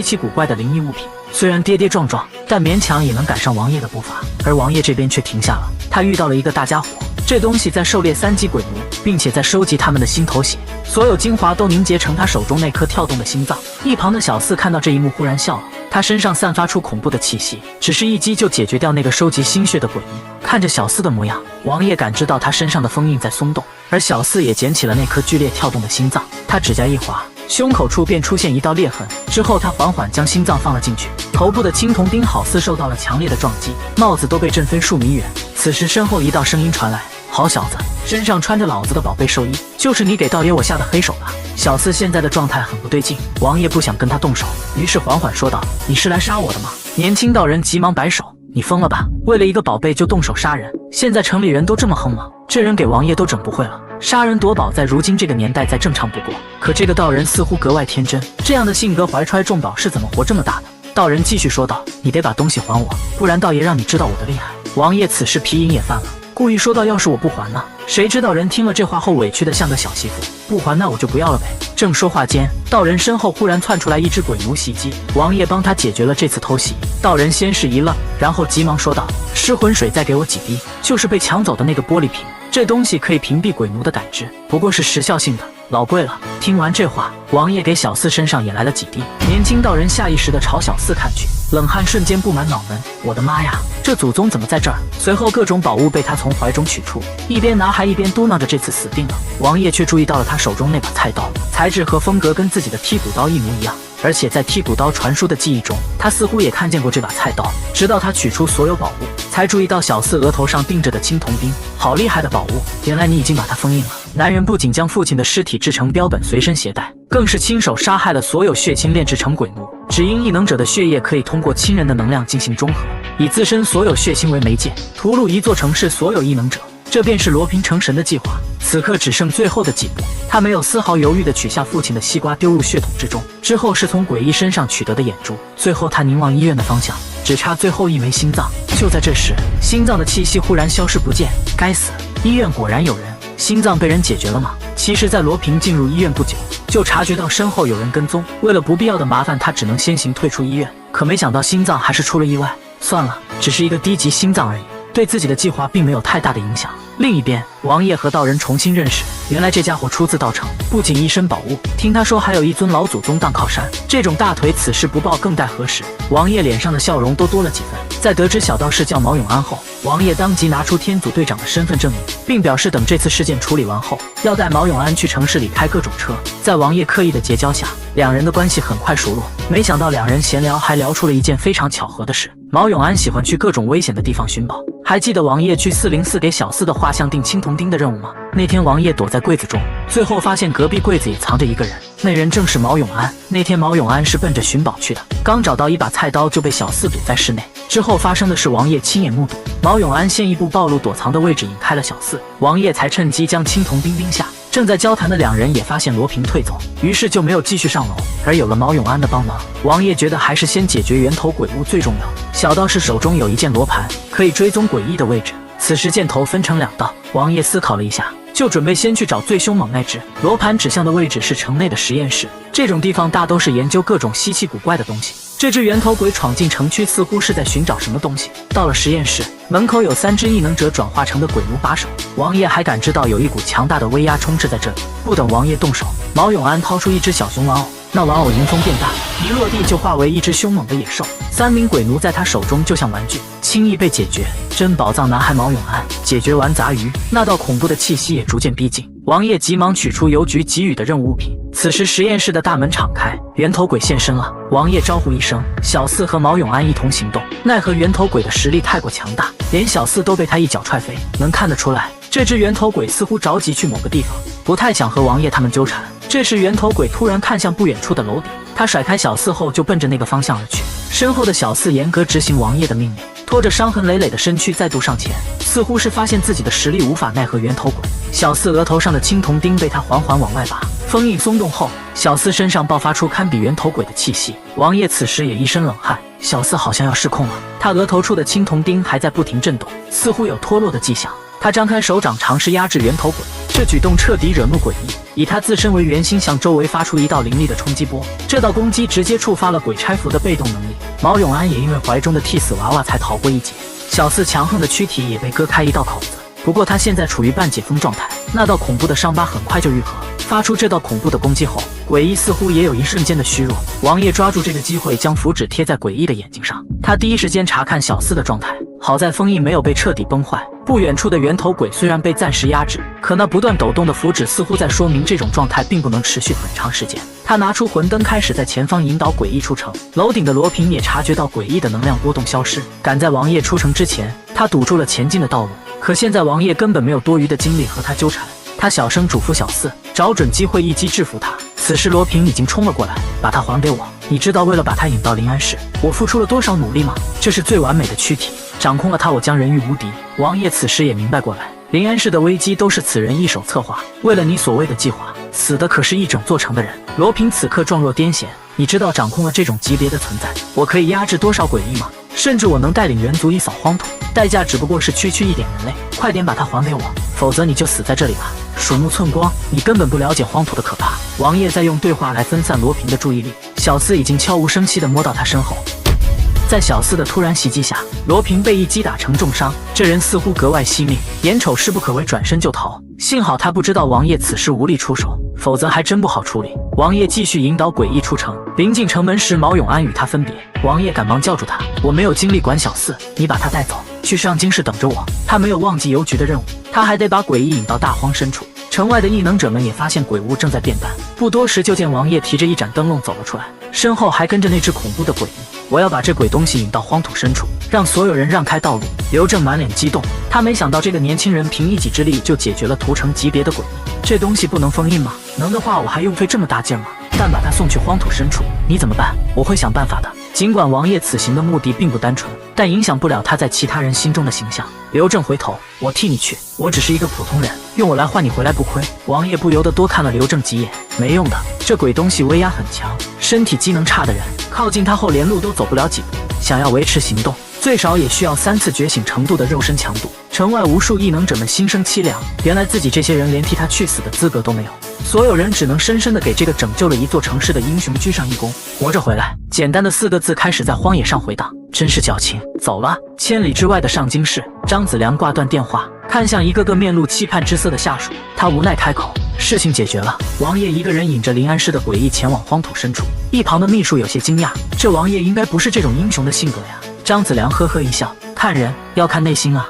奇古怪的灵异物品，虽然跌跌撞撞，但勉强也能赶上王爷的步伐。而王爷这边却停下了，他遇到了一个大家伙，这东西在狩猎3级鬼奴，并且在收集他们的心头血，所有精华都凝结成他手中那颗跳动的心脏。一旁的小四看到这一幕忽然笑了，他身上散发出恐怖的气息，只是一击就解决掉那个收集心血的鬼婴。看着小四的模样，王爷感知到他身上的封印在松动，而小四也捡起了那颗剧烈跳动的心脏，他指甲一划，胸口处便出现一道裂痕，之后他缓缓将心脏放了进去。头部的青铜钉好似受到了强烈的撞击，帽子都被震飞数米远。此时身后一道声音传来：“好小子，身上穿着老子的宝贝寿衣，就是你给道爷我下的黑手吧？小四现在的状态很不对劲，王爷不想跟他动手，于是缓缓说道：“你是来杀我的吗？”年轻道人急忙摆手：“你疯了吧？为了一个宝贝就动手杀人？现在城里人都这么横吗？这人给王爷都整不会了。杀人夺宝在如今这个年代再正常不过，可这个道人似乎格外天真，这样的性格怀揣重宝是怎么活这么大的？”道人继续说道：“你得把东西还我，不然道爷让你知道我的厉害。”王爷此时皮瘾也犯了，故意说道：“要是我不还呢？”谁知道人听了这话后委屈的像个小媳妇，不还那我就不要了呗。正说话间，道人身后忽然窜出来一只鬼奴袭击，王爷帮他解决了这次偷袭。道人先是一愣，然后急忙说道：“失魂水再给我几滴。”就是被抢走的那个玻璃瓶，这东西可以屏蔽鬼奴的感知，不过是时效性的，老贵了。听完这话，王爷给小四身上也来了几滴。年轻道人下意识地朝小四看去，冷汗瞬间布满脑门。我的妈呀，这祖宗怎么在这儿？随后各种宝物被他从怀中取出，一边拿还一边嘟囔着这次死定了。王爷却注意到了他手中那把菜刀，材质和风格跟自己的剔骨刀一模一样，而且在剔骨刀传输的记忆中，他似乎也看见过这把菜刀。直到他取出所有宝物，才注意到小四额头上钉着的青铜钉。好厉害的宝物，原来你已经把它封印了。男人不仅将父亲的尸体制成标本随身携带，更是亲手杀害了所有血亲炼制成鬼奴。只因异能者的血液可以通过亲人的能量进行中和，以自身所有血亲为媒介，屠戮一座城市所有异能者。这便是罗平成神的计划。此刻只剩最后的几步，他没有丝毫犹豫地取下父亲的西瓜丢入血桶之中，之后是从诡异身上取得的眼珠，最后他凝望医院的方向，只差最后一枚心脏。就在这时，心脏的气息忽然消失不见。该死，医院果然有人。心脏被人解决了吗？其实在罗平进入医院不久，就察觉到身后有人跟踪，为了不必要的麻烦，他只能先行退出医院。可没想到心脏还是出了意外。算了，只是一个低级心脏而已，对自己的计划并没有太大的影响。另一边，王爷和道人重新认识，原来这家伙出自道城，不仅一身宝物，听他说还有一尊老祖宗当靠山，这种大腿此时不抱更待何时？王爷脸上的笑容都多了几分。在得知小道士叫毛永安后，王爷当即拿出天祖队长的身份证明，并表示等这次事件处理完后，要带毛永安去城市里开各种车。在王爷刻意的结交下，两人的关系很快熟络。没想到两人闲聊还聊出了一件非常巧合的事：毛永安喜欢去各种危险的地方寻宝。还记得王爷去404给小四的画像钉青铜钉的任务吗？那天王爷躲在柜子中，最后发现隔壁柜子也藏着一个人，那人正是毛永安。那天毛永安是奔着寻宝去的，刚找到一把菜刀就被小四堵在室内。之后发生的是王爷亲眼目睹，毛永安先一步暴露躲藏的位置，引开了小四，王爷才趁机将青铜钉钉下。正在交谈的两人也发现罗平退走，于是就没有继续上楼。而有了毛永安的帮忙，王爷觉得还是先解决源头鬼物最重要。小道士手中有一件罗盘，可以追踪诡异的位置。此时箭头分成两道，王爷思考了一下，就准备先去找最凶猛那只。罗盘指向的位置是城内的实验室，这种地方大都是研究各种稀奇古怪的东西。这只源头鬼闯进城区，似乎是在寻找什么东西。到了实验室，门口有3只异能者转化成的鬼奴把守。王爷还感知到有一股强大的威压充斥在这里。不等王爷动手，毛永安掏出一只小熊玩偶，那玩偶迎风变大，一落地就化为一只凶猛的野兽。3名鬼奴在他手中就像玩具，轻易被解决。真宝藏男孩毛永安解决完杂鱼，那道恐怖的气息也逐渐逼近。王爷急忙取出邮局给予的任务物品。此时实验室的大门敞开，源头鬼现身了。王爷招呼一声，小四和毛永安一同行动。奈何源头鬼的实力太过强大，连小四都被他一脚踹飞。能看得出来，这只源头鬼似乎着急去某个地方，不太想和王爷他们纠缠。这时源头鬼突然看向不远处的楼顶，他甩开小四后就奔着那个方向而去。身后的小四严格执行王爷的命令，拖着伤痕累累的身躯再度上前，似乎是发现自己的实力无法奈何源头鬼。小四额头上的青铜钉被他缓缓往外拔，封印松动后，小四身上爆发出堪比源头鬼的气息。王爷此时也一身冷汗，小四好像要失控了，他额头处的青铜钉还在不停震动，似乎有脱落的迹象。他张开手掌尝试压制源头鬼，这举动彻底惹怒诡异，以他自身为圆心向周围发出一道凌厉的冲击波。这道攻击直接触发了鬼差符的被动能力，毛永安也因为怀中的替死娃娃才逃过一劫。小四强横的躯体也被割开一道口子，不过他现在处于半解封状态，那道恐怖的伤疤很快就愈合。发出这道恐怖的攻击后，诡异似乎也有一瞬间的虚弱。王爷抓住这个机会，将符纸贴在诡异的眼睛上，他第一时间查看小四的状态，好在封印没有被彻底崩坏。不远处的源头鬼虽然被暂时压制，可那不断抖动的符纸似乎在说明这种状态并不能持续很长时间。他拿出魂灯，开始在前方引导诡异出城。楼顶的罗平也察觉到诡异的能量波动消失，赶在王爷出城之前，他堵住了前进的道路。可现在王爷根本没有多余的精力和他纠缠，他小声嘱咐小四，找准机会一击制服他。此时罗平已经冲了过来，把他还给我。你知道为了把他引到临安市，我付出了多少努力吗？这是最完美的躯体，掌控了他，我将人鱼无敌。王爷此时也明白过来，临安市的危机都是此人一手策划，为了你所谓的计划，死的可是一整座城的人。罗平此刻状若癫痫，你知道掌控了这种级别的存在，我可以压制多少诡异吗？甚至我能带领人族一扫荒土，代价只不过是区区一点人类。快点把它还给我，否则你就死在这里吧。鼠目寸光，你根本不了解荒土的可怕。王爷在用对话来分散罗平的注意力，小四已经悄无声息地摸到他身后。在小四的突然袭击下，罗平被一击打成重伤，这人似乎格外惜命，眼瞅势不可为，转身就逃。幸好他不知道王爷此时无力出手，否则还真不好处理。王爷继续引导诡异出城，临近城门时，毛永安与他分别。王爷赶忙叫住他：“我没有精力管小四，你把他带走，去上京市等着我。”他没有忘记邮局的任务，他还得把诡异引到大荒深处。城外的异能者们也发现鬼屋正在变淡，不多时就见王爷提着一盏灯笼走了出来，身后还跟着那只恐怖的诡异。我要把这鬼东西引到荒土深处，让所有人让开道路。刘正满脸激动，他没想到这个年轻人凭一己之力就解决了屠城级别的诡异。这东西不能封印吗？能的话我还用费这么大劲吗？但把他送去荒土深处，你怎么办？我会想办法的。尽管王爷此行的目的并不单纯，但影响不了他在其他人心中的形象。刘正回头，我替你去，我只是一个普通人，用我来换你回来不亏。王爷不由得多看了刘正几眼，没用的，这鬼东西威压很强，身体机能差的人靠近他后连路都走不了几步，想要维持行动，最少也需要3次觉醒程度的肉身强度。城外无数异能者们心生凄凉，原来自己这些人连替他去死的资格都没有，所有人只能深深地给这个拯救了一座城市的英雄鞠上一躬。活着回来，简单的4个字开始在荒野上回荡，真是矫情。走了。千里之外的上京市，张子良挂断电话，看向一个个面露期盼之色的下属，他无奈开口：“事情解决了。”王爷一个人引着临安市的诡异前往荒土深处，一旁的秘书有些惊讶，这王爷应该不是这种英雄的性格呀。张子良呵呵一笑：“看人要看内心啊。”